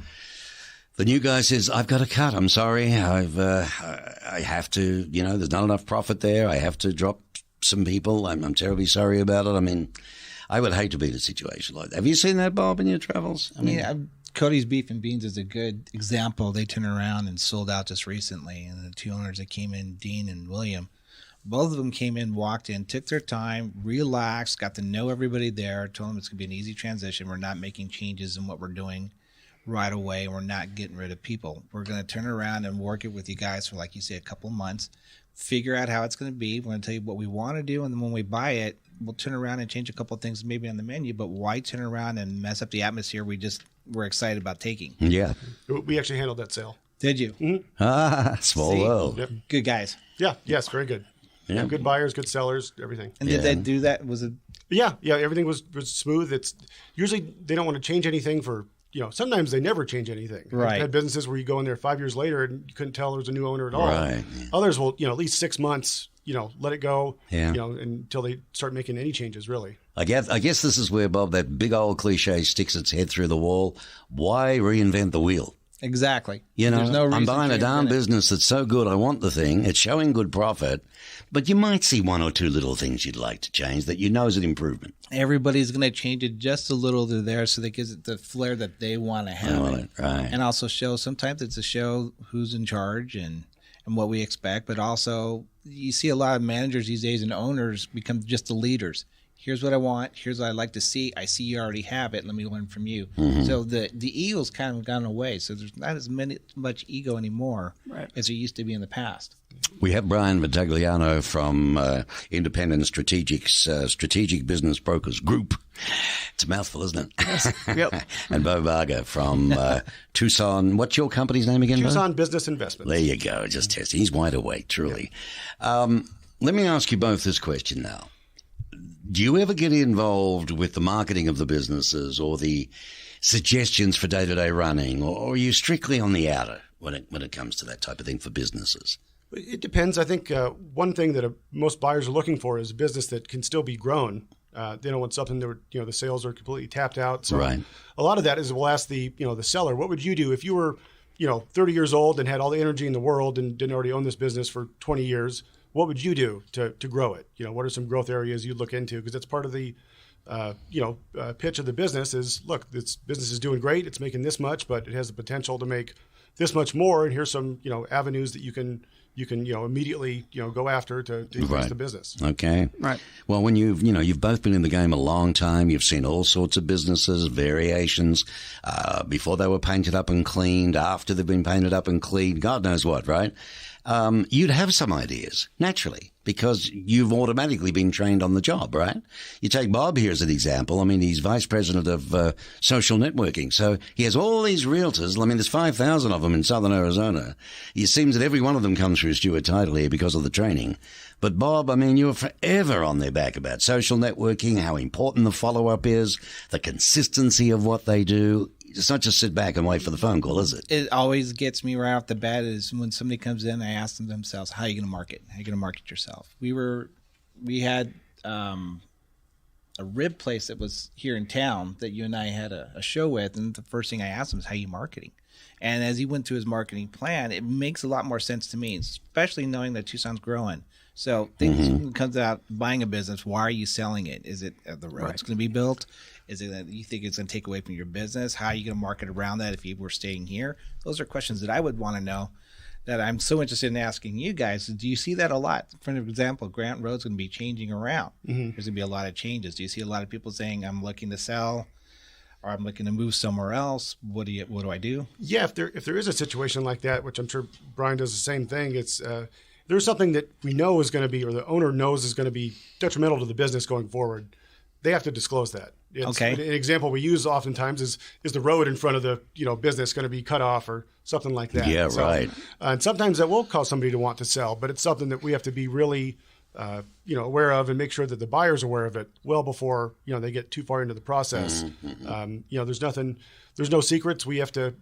new guy says, I've got to cut. I'm sorry. I have to, there's not enough profit there. I have to drop some people. I'm terribly sorry about it. I mean, I would hate to be in a situation like that. Have you seen that, Bob, in your travels? I mean, Cody's Beef and Beans is a good example. They turned around and sold out just recently. And the two owners that came in, Dean and William, both of them came in, walked in, took their time, relaxed, got to know everybody there, told them it's going to be an easy transition. We're not making changes in what we're doing right away. We're not getting rid of people. We're going to turn around and work it with you guys for, like you say, a couple of months, figure out how it's going to be. We're going to tell you what we want to do. And then when we buy it, we'll turn around and change a couple of things maybe on the menu. But why turn around and mess up the atmosphere we're excited about taking? Yeah. We actually handled that sale. Did you? Mm-hmm. Small world. Yep. Good guys. Yeah. Yes. Very good. Yeah. Good buyers, good sellers, everything. And did they do that? Was it? Yeah. Everything was smooth. It's usually they don't want to change anything for, sometimes they never change anything. Right. I've had businesses where you go in there 5 years later and you couldn't tell there was a new owner at all. Right. Others will, at least 6 months, let it go, Yeah. Until they start making any changes, really. I guess this is where, Bob, that big old cliche sticks its head through the wall. Why reinvent the wheel? Exactly. There's no reason I'm buying a darn it. business that's so good. I want the thing. It's showing good profit, but you might see one or two little things you'd like to change that is an improvement. Everybody's going to change it just a little to there, so that gives it the flair that they want to have. Right. And also sometimes it's a show who's in charge and what we expect, but also you see a lot of managers these days and owners become just the leaders. Here's what I want. Here's what I'd like to see. I see you already have it. Let me learn from you. Mm-hmm. So the ego's kind of gone away. So there's not as much ego anymore as there used to be in the past. We have Bryan Vitagliano from Independent Strategic Business Brokers Group. It's a mouthful, isn't it? Yes. Yep. And Beau Barger from Tucson. What's your company's name again? Tucson Beau? Business Investments. There you go. Just testing. He's wide awake, truly. Yeah. Let me ask you both this question now. Do you ever get involved with the marketing of the businesses or the suggestions for day-to-day running, or are you strictly on the outer when it comes to that type of thing for businesses? It depends. I think one thing that most buyers are looking for is a business that can still be grown. They don't want something that the sales are completely tapped out. So a lot of that is we'll ask the seller, what would you do if you were 30 years old and had all the energy in the world and didn't already own this business for 20 years? What would you do to grow it? What are some growth areas you'd look into? Because that's part of the pitch of the business is, look, this business is doing great. It's making this much, but it has the potential to make this much more. And here's some avenues that you can immediately go after to increase the business. Okay. Right. Well, when you've both been in the game a long time, you've seen all sorts of businesses, variations, before they were painted up and cleaned, after they've been painted up and cleaned, God knows what, right? You'd have some ideas, naturally, because you've automatically been trained on the job, right? You take Bob here as an example. I mean, he's vice president of social networking. So he has all these realtors. I mean, there's 5,000 of them in southern Arizona. It seems that every one of them comes through Stuart Title here because of the training. But Bob, I mean, you were forever on their back about social networking, how important the follow-up is, the consistency of what they do. It's not just sit back and wait for the phone call, is it? It always gets me right off the bat is when somebody comes in, I ask them themselves, how are you going to market? How are you going to market yourself? We had rib place that was here in town that you and I had a show with, and the first thing I asked him is, how are you marketing? And as he went through his marketing plan, it makes a lot more sense to me, especially knowing that Tucson's growing. So things comes out buying a business. Why are you selling it? Is it the road's going to be built? Is it that you think it's going to take away from your business? How are you going to market around that if you were staying here? Those are questions that I would want to know, that I'm so interested in asking you guys. Do you see that a lot? For example, Grant Road's going to be changing around. There's going to be a lot of changes. Do you see a lot of people saying, I'm looking to sell, or I'm looking to move somewhere else? What do I do? Yeah, if there is a situation like that, which I'm sure Bryan does the same thing, it's there's something that we know is going to be, or the owner knows is going to be detrimental to the business going forward, they have to disclose that. Okay. An example we use oftentimes is the road in front of the business going to be cut off or something like that. Yeah, right. And sometimes that will cause somebody to want to sell, but it's something that we have to be really aware of and make sure that the buyer's aware of it well before they get too far into the process. There's no secrets. We have to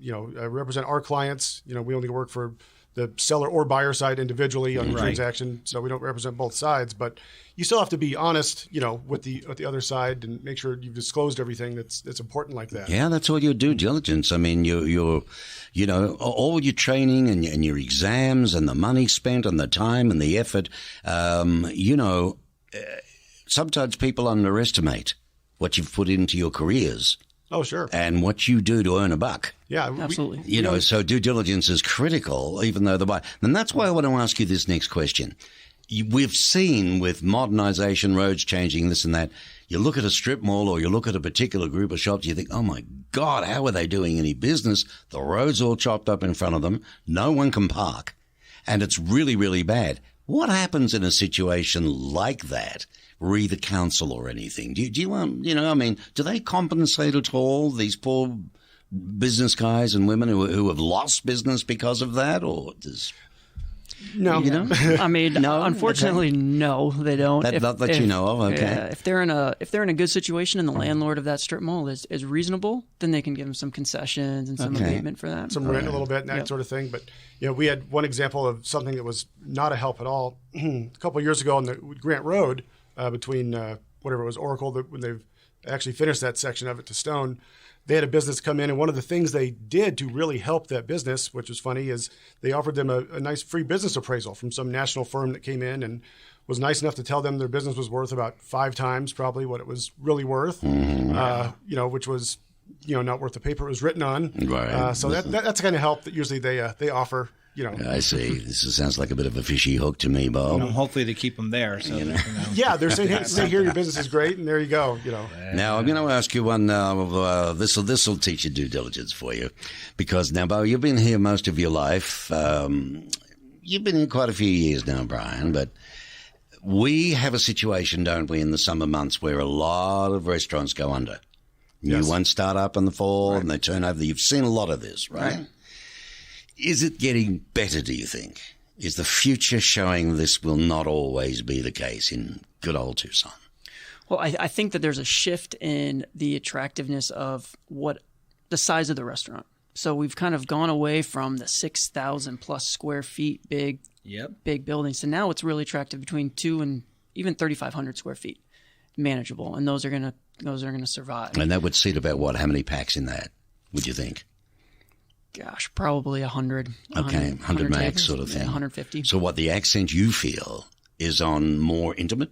represent our clients. We only work for the seller or buyer side individually on the transaction, so we don't represent both sides. But you still have to be honest, with the other side, and make sure you've disclosed everything that's important like that. Yeah, that's all your due diligence. I mean, you're all your training and your exams and the money spent and the time and the effort. Sometimes people underestimate what you've put into your careers. Oh, sure. And what you do to earn a buck. Yeah, absolutely. So due diligence is critical, even though the buyer. And that's why I want to ask you this next question. We've seen with modernization, roads changing, this and that, you look at a strip mall or you look at a particular group of shops, you think, oh my God, how are they doing any business? The road's all chopped up in front of them. No one can park. And it's really, really bad. What happens in a situation like that? Re the council or anything? Do you want, do they compensate at all, these poor business guys and women who have lost business because of that? Or does... No. No? Unfortunately, no, they don't. Not that you know of, okay. Yeah, if they're in a good situation and the landlord of that strip mall is reasonable, then they can give them some concessions and some abatement for that. Some rent a little bit and that sort of thing. But, we had one example of something that was not a help at all. A couple of years ago on the Grant Road, between whatever it was, Oracle, when they've actually finished that section of it to stone, they had a business come in, and one of the things they did to really help that business, which was funny, is they offered them a nice free business appraisal from some national firm that came in and was nice enough to tell them their business was worth about 5 times probably what it was really worth, which was not worth the paper it was written on. Right. So that's the kind of help that usually they offer. I see. This sounds like a bit of a fishy hook to me, Bob. Hopefully to keep them there. So Yeah, they're saying, hey, stay here, your business is great, and there you go. Now, I'm going to ask you one. This will teach you due diligence for you, because now, Bo, you've been here most of your life. You've been here quite a few years now, Bryan, but we have a situation, don't we, in the summer months where a lot of restaurants go under. New ones start up in the fall and they turn over. You've seen a lot of this, right? Is it getting better, do you think? Is the future showing this will not always be the case in good old Tucson? Well, I think that there's a shift in the attractiveness of what the size of the restaurant. So we've kind of gone away from the 6,000 plus square feet big buildings. So now it's really attractive between 2 and even 3,500 square feet, manageable, and those are going to survive. And that would seat about what? How many packs in that, would you think? Gosh, probably 100. Okay, 100 max sort of thing. 150. So what the accent you feel is on more intimate?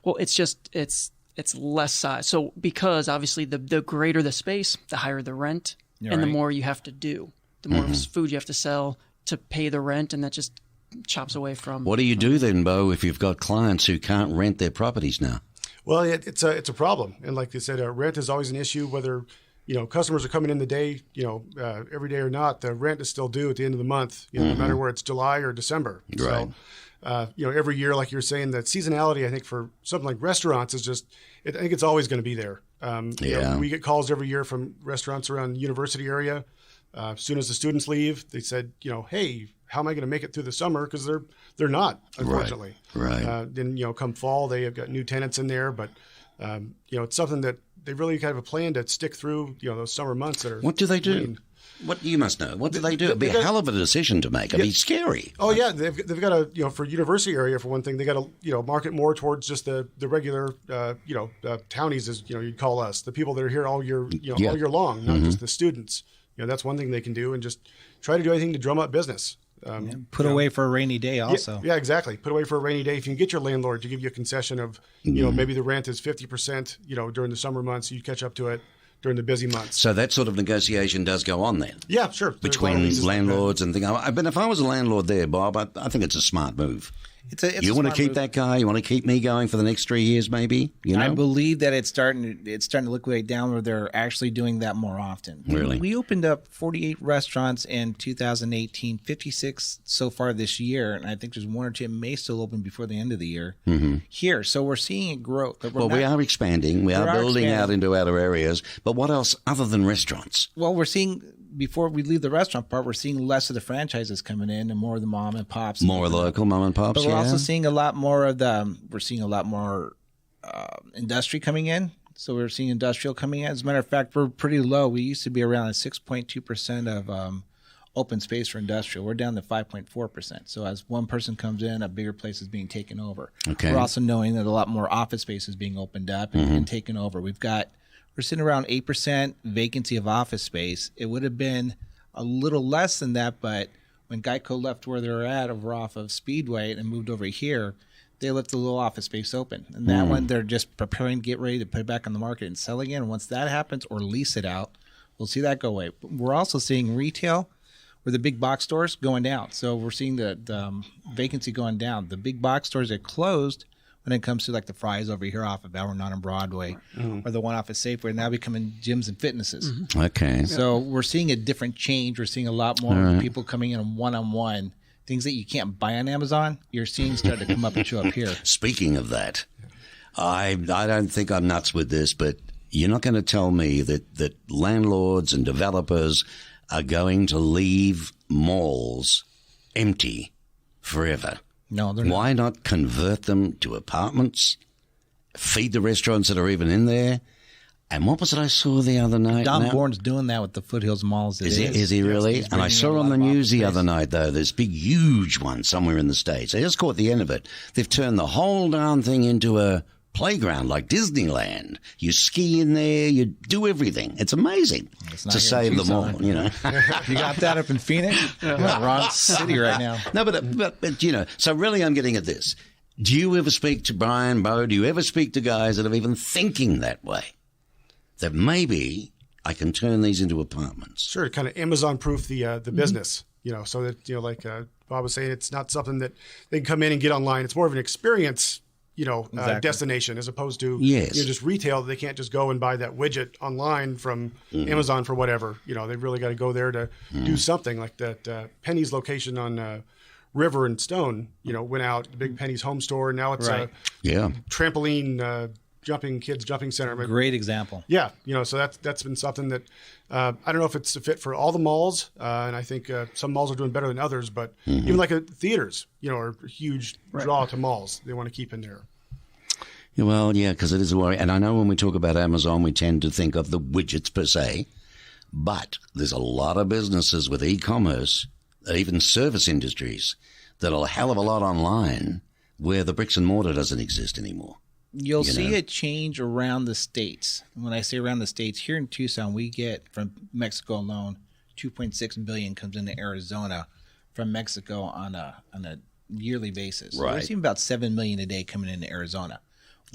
Well, it's less size. So because obviously the greater the space, the higher the rent, the more you have to do. The more food you have to sell to pay the rent, and that just chops away from... What do you do then, Bo, if you've got clients who can't rent their properties now? Well, it's a problem. And like they said, rent is always an issue, whether... customers are coming in the day, every day or not, the rent is still due at the end of the month, no matter where it's July or December. Right. So, every year, like you're saying, that seasonality, I think for something like restaurants is just, I think it's always going to be there. We get calls every year from restaurants around the university area. As soon as the students leave, they said, hey, how am I going to make it through the summer? Because they're not, unfortunately. Right. Then, come fall, they have got new tenants in there, but, it's something that they really kind of a plan to stick through, those summer months that are... What do they do? What you must know. What do they do? It'd be a hell of a decision to make. It'd be scary. Oh yeah, they've got a for university area for one thing. They got to market more towards just the regular townies, as you'd call us, the people that are here all year all year long, not just the students. That's one thing they can do, and just try to do anything to drum up business. Put away for a rainy day also. Yeah, exactly. Put away for a rainy day. If you can get your landlord to give you a concession of, maybe the rent is 50%, during the summer months, you catch up to it during the busy months. So that sort of negotiation does go on then? Yeah, sure. Between landlords and things. But if I was a landlord there, Bob, I think it's a smart move. You want to keep that guy? You want to keep me going for the next 3 years, maybe? I believe that it's starting to liquidate down where they're actually doing that more often. Really? We opened up 48 restaurants in 2018, 56 so far this year, and I think there's one or two that may still open before the end of the year here. So we're seeing it grow. We are expanding. We are building out into outer areas. But what else other than restaurants? Well, we're seeing... Before we leave the restaurant part, we're seeing less of the franchises coming in and more of the mom and pops. More local mom and pops, but we're also seeing a lot more of industry coming in. So we're seeing industrial coming in. As a matter of fact, we're pretty low. We used to be around 6.2% of open space for industrial. We're down to 5.4%. So as one person comes in, a bigger place is being taken over. Okay. We're also knowing that a lot more office space is being opened up and taken over. We're sitting around 8% vacancy of office space. It would have been a little less than that, but when Geico left where they're at over off of Speedway and moved over here, they left a little office space open. And that one, they're just preparing to get ready to put it back on the market and sell again. And once that happens, or lease it out, we'll see that go away. But we're also seeing retail, where the big box stores going down. So we're seeing the vacancy going down. The big box stores are closed when it comes to like the Fry's over here off of Alvernon and Broadway, or the one off of Safeway, now becoming gyms and fitnesses. Okay. So we're seeing a different change. We're seeing a lot more people coming in one-on-one. Things that you can't buy on Amazon, you're seeing start to come up and show up here. Speaking of that, I don't think I'm nuts with this, but you're not going to tell me that landlords and developers are going to leave malls empty forever. No, they're not. Why not convert them to apartments, feed the restaurants that are even in there? And what was it I saw the other night? Don Bourne's doing that with the Foothills Malls. Is he really? And I saw on the news the other night, though, this big, huge one somewhere in the States. I just caught the end of it. They've turned the whole darn thing into a playground like Disneyland. You ski in there, you do everything. It's amazing to save them all, You got that up in Phoenix? Wrong city right now. No, but so really I'm getting at this. Do you ever speak to Bryan, Beau? Do you ever speak to guys that are even thinking that way? That maybe I can turn these into apartments. Sure, kind of Amazon-proof the business, so that, like Bob was saying, it's not something that they can come in and get online. It's more of an experience destination as opposed to just retail. They can't just go and buy that widget online from Amazon for whatever. They've really got to go there to do something like that. Penny's location on River and Stone, went out, the big Penny's home store. Now it's a trampoline kids jumping center. Great example. Yeah, so that's been something that I don't know if it's a fit for all the malls, and I think some malls are doing better than others. But even like theaters, are a huge draw to malls. They want to keep in there. Well, yeah, because it is a worry. And I know when we talk about Amazon, we tend to think of the widgets per se, but there's a lot of businesses with e-commerce, even service industries, that are a hell of a lot online where the bricks and mortar doesn't exist anymore. You'll see a change around the states. When I say around the states, here in Tucson, we get from Mexico alone, 2.6 billion comes into Arizona from Mexico on a yearly basis. Right. We're seeing about 7 million a day coming into Arizona.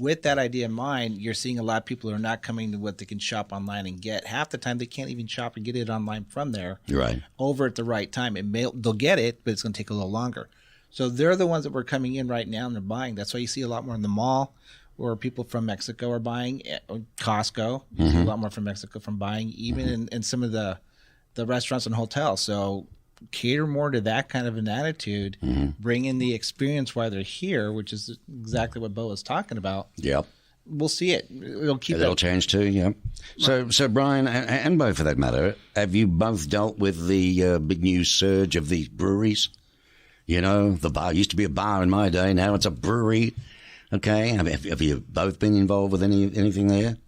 With that idea in mind, you're seeing a lot of people who are not coming to what they can shop online and get. Half the time, they can't even shop and get it online from there. Right. Over at the right time. They'll get it, but it's going to take a little longer. So they're the ones that were coming in right now and they're buying. That's why you see a lot more in the mall, or people from Mexico are buying. Costco, you see a lot more from Mexico from buying, even in some of the restaurants and hotels. So cater more to that kind of an attitude, bring in the experience while they're here, which is exactly what Beau was talking about. Yep. We'll see it. It'll change too, yeah. So Bryan, and Beau for that matter, have you both dealt with the big new surge of these breweries? The bar used to be a bar in my day. Now it's a brewery. Okay. Have you both been involved with anything there?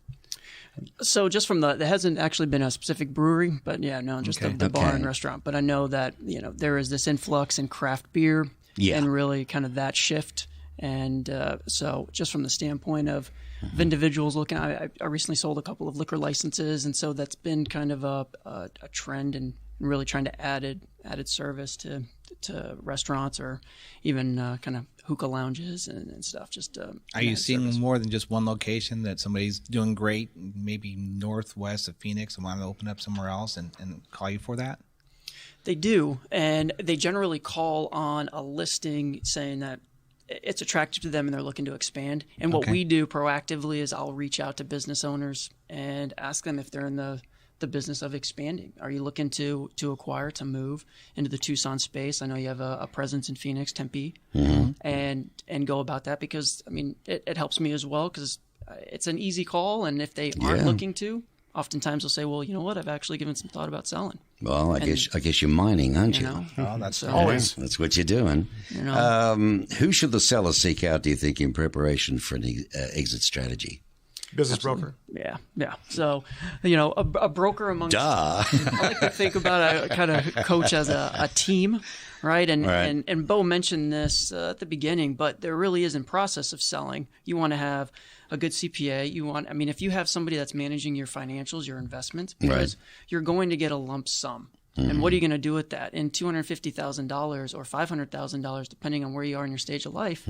So just from there hasn't actually been a specific brewery, but just the bar and restaurant. But I know that, there is this influx in craft beer and really kind of that shift. And so just from the standpoint of individuals looking, I recently sold a couple of liquor licenses. And so that's been kind of a trend and really trying to added service to restaurants or even kind of hookah lounges and stuff. Are you seeing service more than just one location that somebody's doing great, maybe northwest of Phoenix, and want to open up somewhere else and call you for that? They do, and they generally call on a listing saying that it's attractive to them and they're looking to expand. And what we do proactively is I'll reach out to business owners and ask them if they're in the business of expanding. Are you looking to acquire, to move into the Tucson space? I know you have a presence in Phoenix, Tempe, and go about that, because it helps me as well, because it's an easy call. And if they aren't looking to, oftentimes they'll say, well, you know what, I've actually given some thought about selling. Well, I guess you're mining, aren't you? Oh, that's always. That's what you're doing. Who should the seller seek out, do you think, in preparation for an exit strategy? Business broker. Yeah. So, a broker amongst. I like to think about kind of coach as a team, right? And Beau mentioned this at the beginning, but there really is in process of selling. You want to have a good CPA. If you have somebody that's managing your financials, your investments, because you're going to get a lump sum. And what are you going to do with that? And $250,000 or $500,000, depending on where you are in your stage of life,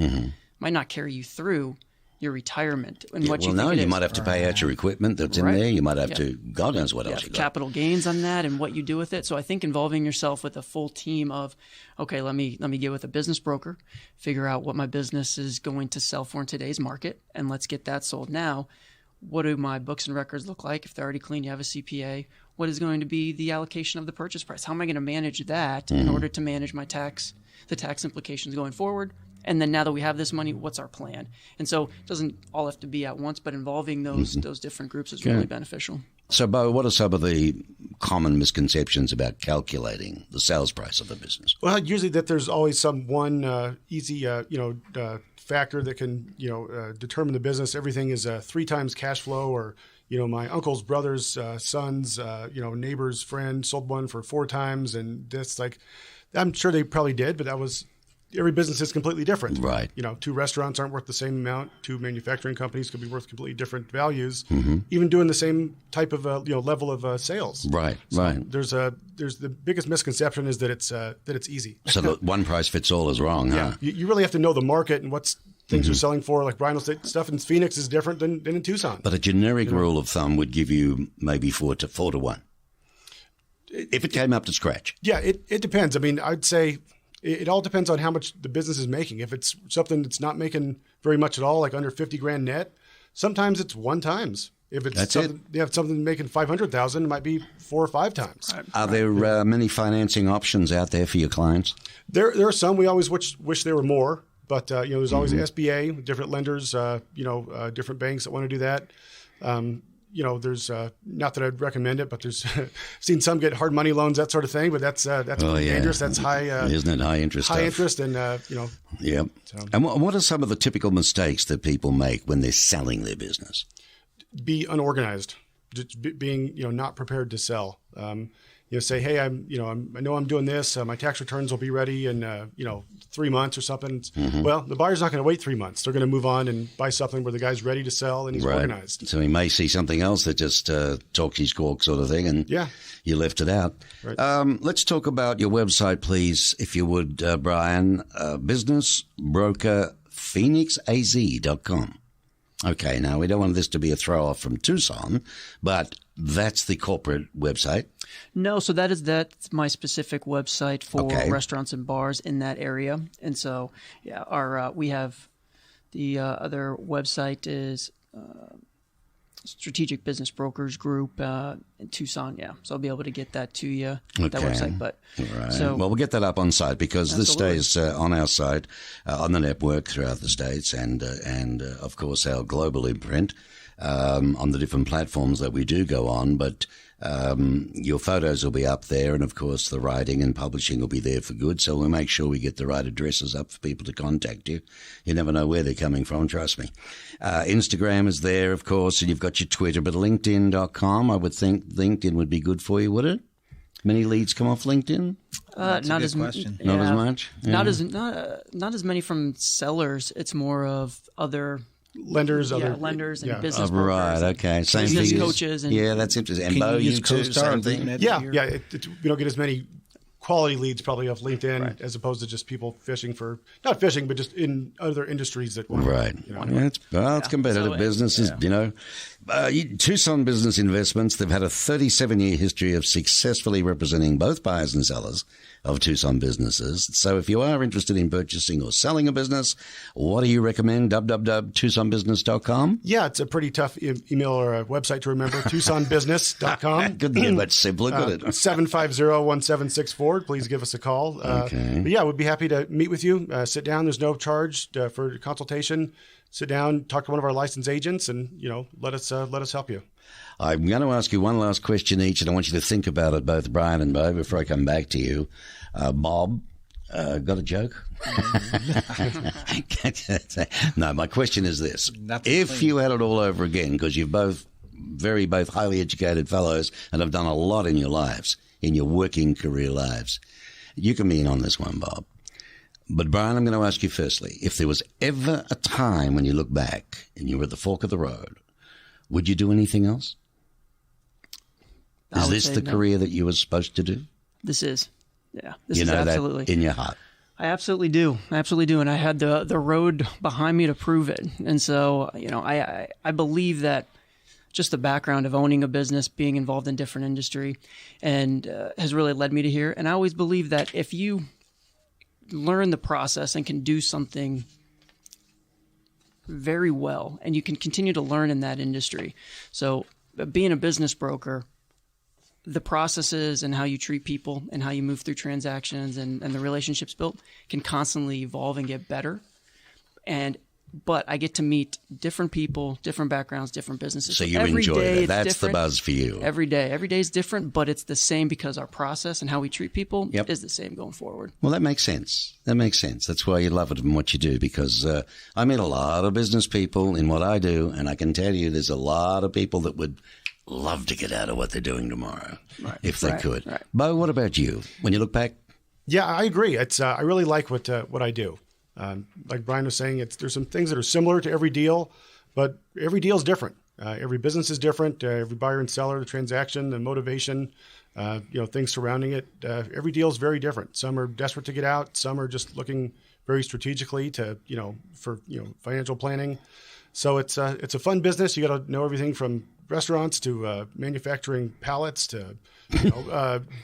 might not carry you through your retirement and what you think you might have to pay out your equipment that's in there. You might have to, God knows what else you got. Capital gains on that and what you do with it. So I think involving yourself with a full team of, okay, let me get with a business broker, figure out what my business is going to sell for in today's market, and let's get that sold now. What do my books and records look like? If they're already clean, you have a CPA. What is going to be the allocation of the purchase price? How am I going to manage that in order to manage the tax implications going forward? And then now that we have this money, what's our plan? And so it doesn't all have to be at once, but involving those different groups is really beneficial. So, Beau, what are some of the common misconceptions about calculating the sales price of the business? Well, usually that there's always some one easy, factor that can, determine the business. Everything is 3 times cash flow, or, my uncle's brother's son's, neighbor's friend sold one for 4 times, and that's like, I'm sure they probably did, but that was. Every business is completely different. Right. 2 restaurants aren't worth the same amount. 2 manufacturing companies could be worth completely different values, even doing the same type of level of sales. Right. So right. There's the biggest misconception is that it's easy. So the one price fits all is wrong, huh? You really have to know the market and what's things are selling for. Like Bryan will say, stuff in Phoenix is different than in Tucson. But a generic rule of thumb would give you maybe 4 to 1. If it came up to scratch. Yeah, it depends. I'd say. It all depends on how much the business is making. If it's something that's not making very much at all, like under $50,000 net, sometimes it's 1 times. If it's you have something making $500,000, it might be 4 or 5 times. Are there many financing options out there for your clients? There are some. We always wish there were more, but there's always SBA, different lenders, different banks that want to do that. There's not that I'd recommend it, but there's seen some get hard money loans, that sort of thing. But that's dangerous. That's high, isn't it? High interest. High stuff. Interest, and Yep. So. And what are some of the typical mistakes that people make when they're selling their business? Be unorganized, just being not prepared to sell. Say, hey, I know I'm doing this. My tax returns will be ready in 3 months or something. Well, the buyer's not going to wait 3 months. They're going to move on and buy something where the guy's ready to sell and he's organized. So he may see something else that just talks his talk sort of thing, and you left it out. Right. Let's talk about your website, please, if you would, Bryan. businessbrokerphoenixaz.com. Okay, now we don't want this to be a throw-off from Tucson, but that's the corporate website. No, so that's my specific website for restaurants and bars in that area. And so, we have the other website is Strategic Business Brokers Group in Tucson. Yeah, so I'll be able to get that to you, that website. But right. So, we'll get that up on site because this stays on our site, on the network throughout the States, and of course our global imprint on the different platforms that we do go on. But Your photos will be up there, and of course the writing and publishing will be there for good. So we'll make sure we get the right addresses up for people to contact you. You never know where they're coming from, trust me. Instagram is there, of course, and you've got your Twitter, but LinkedIn.com, I would think LinkedIn would be good for you, would it? Many leads come off LinkedIn? Not as question. Yeah. Not as much? Yeah. Not as many from sellers. It's more of other lenders, lenders and business brokers. Right, okay. Same business figures. coaches. And, yeah, that's interesting. And Beau, you too, same thing? We don't get as many quality leads probably off LinkedIn as opposed to just people fishing for, not fishing, but just in other industries that want. Right. It's competitive businesses, Tucson Business Investments, they've had a 37-year history of successfully representing both buyers and sellers of Tucson businesses. So if you are interested in purchasing or selling a business, what do you recommend? www.tucsonbusiness.com? Yeah, it's a pretty tough email or a website to remember. TucsonBusiness.com. Couldn't get much simpler, could it? 750-1764. Please give us a call. Okay. But yeah, we'd be happy to meet with you. Sit down. There's no charge for consultation. Sit down, talk to one of our licensed agents, and let us help you. I'm going to ask you one last question each, and I want you to think about it, both Bryan and Beau, before I come back to you. Bob, got a joke? No, my question is this. If you had it all over again, because you're both highly educated fellows and have done a lot in your lives, in your working career lives, you can be in on this one, Bob. But Bryan, I'm going to ask you firstly, if there was ever a time when you look back and you were at the fork of the road, would you do anything else? Is this the career that you were supposed to do? This is. Yeah. This is absolutely. That in your heart. I absolutely do. And I had the road behind me to prove it. And so, I believe that just the background of owning a business, being involved in different industry, and has really led me to here. And I always believe that if you learn the process and can do something very well, and you can continue to learn in that industry. So being a business broker, the processes and how you treat people and how you move through transactions and the relationships built can constantly evolve and get better. But I get to meet different people, different backgrounds, different businesses. So you enjoy that. That's the buzz for you. Every day. Every day is different, but it's the same because our process and how we treat people is the same going forward. Well, that makes sense. That's why you love it in what you do, because I meet a lot of business people in what I do, and I can tell you there's a lot of people that would love to get out of what they're doing tomorrow if they could. Right. Beau, what about you? When you look back? Yeah, I agree. It's I really like what I do. Like Bryan was saying, there's some things that are similar to every deal, but every deal is different. Every business is different. Every buyer and seller, the transaction, the motivation, things surrounding it. Every deal is very different. Some are desperate to get out. Some are just looking very strategically for financial planning. So it's a fun business. You got to know everything from restaurants to manufacturing pallets to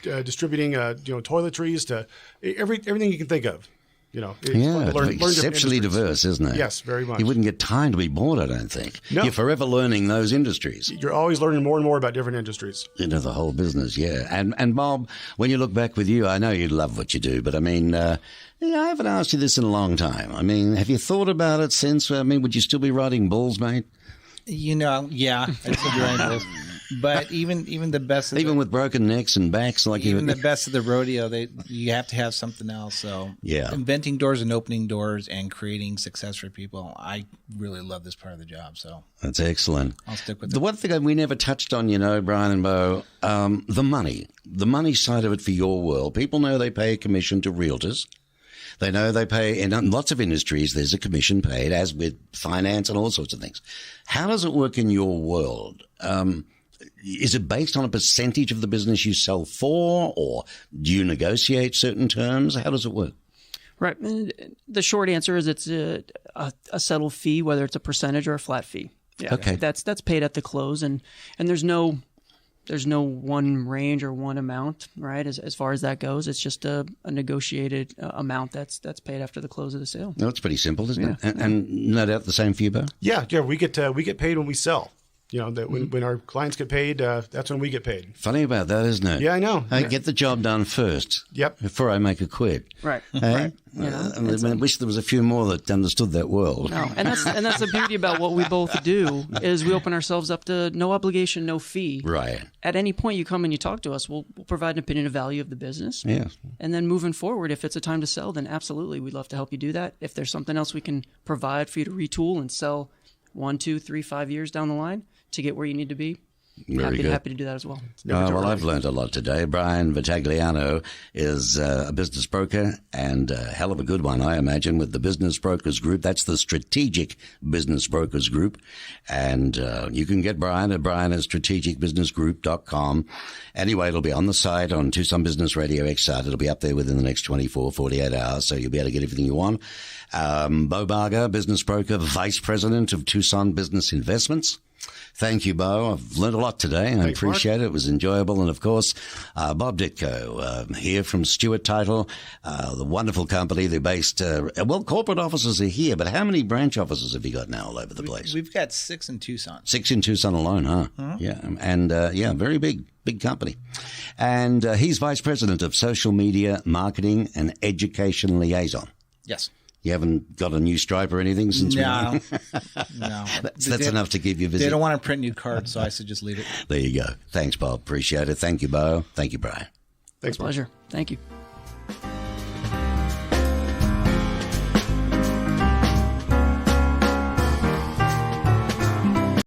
distributing toiletries to everything you can think of. Learn exceptionally diverse, isn't it? Yes, very much. You wouldn't get time to be bored, I don't think. No. You're forever learning those industries. You're always learning more and more about different industries. Into the whole business, yeah. And Bob, when you look back with you, I know you love what you do, but I mean, I haven't asked you this in a long time. I mean, have you thought about it since? I mean, would you still be riding bulls, mate? Yeah, I'd still be riding bulls. But even the best, with broken necks and backs, the best of the rodeo, you have to have something else. So inventing doors and opening doors and creating success for people. I really love this part of the job. So that's excellent. I'll stick with the one thing we never touched on, Bryan and Beau, the money side of it for your world. People know they pay a commission to realtors. They know they pay, in lots of industries, there's a commission paid, as with finance and all sorts of things. How does it work in your world? Is it based on a percentage of the business you sell for, or do you negotiate certain terms? How does it work? Right. The short answer is it's a settled fee, whether it's a percentage or a flat fee. Yeah. Okay. That's paid at the close, and there's no one range or one amount, right? As far as that goes, it's just a negotiated amount that's paid after the close of the sale. No, it's pretty simple, isn't it? And no doubt the same for you, Beau? Yeah. We get paid when we sell. You know, that when our clients get paid, that's when we get paid. Funny about that, isn't it? Yeah, I know. I get the job done first. Yep. Before I make a quid. Right. Hey? Right. You know, I wish there was a few more that understood that world. No, and that's the beauty about what we both do is we open ourselves up to no obligation, no fee. Right. At any point you come and you talk to us, we'll provide an opinion of value of the business. Yeah. And then moving forward, if it's a time to sell, then absolutely, we'd love to help you do that. If there's something else we can provide for you to retool and sell 1, 2, 3, 5 years down the line to get where you need to be, happy to do that as well. Well, I've learned a lot today. Bryan Vitagliano is a business broker, and a hell of a good one, I imagine, with the Business Brokers Group. That's the Strategic Business Brokers Group. And you can get Bryan at strategicbusinessgroup.com. Anyway, it'll be on the site, on Tucson Business RadioX site. It'll be up there within the next 24, 48 hours, so you'll be able to get everything you want. Beau Barger, business broker, vice president of Tucson Business Investments. Thank you, Beau. I've learned a lot today. I appreciate it. It was enjoyable. And, of course, Bob Dytko, here from Stewart Title, the wonderful company. They're based, corporate offices are here, but how many branch offices have you got now all over the place? We've got 6 in Tucson. 6 in Tucson alone, huh? Uh-huh. Yeah. And, very big company. And he's vice president of social media, marketing, and education liaison. Yes. You haven't got a new stripe or anything since No. That's enough to give you a visit. They don't want to print new cards, so I said just leave it. There you go. Thanks, Bob. Appreciate it. Thank you, Beau. Thank you, Bryan. Thanks, Pleasure. Thank you.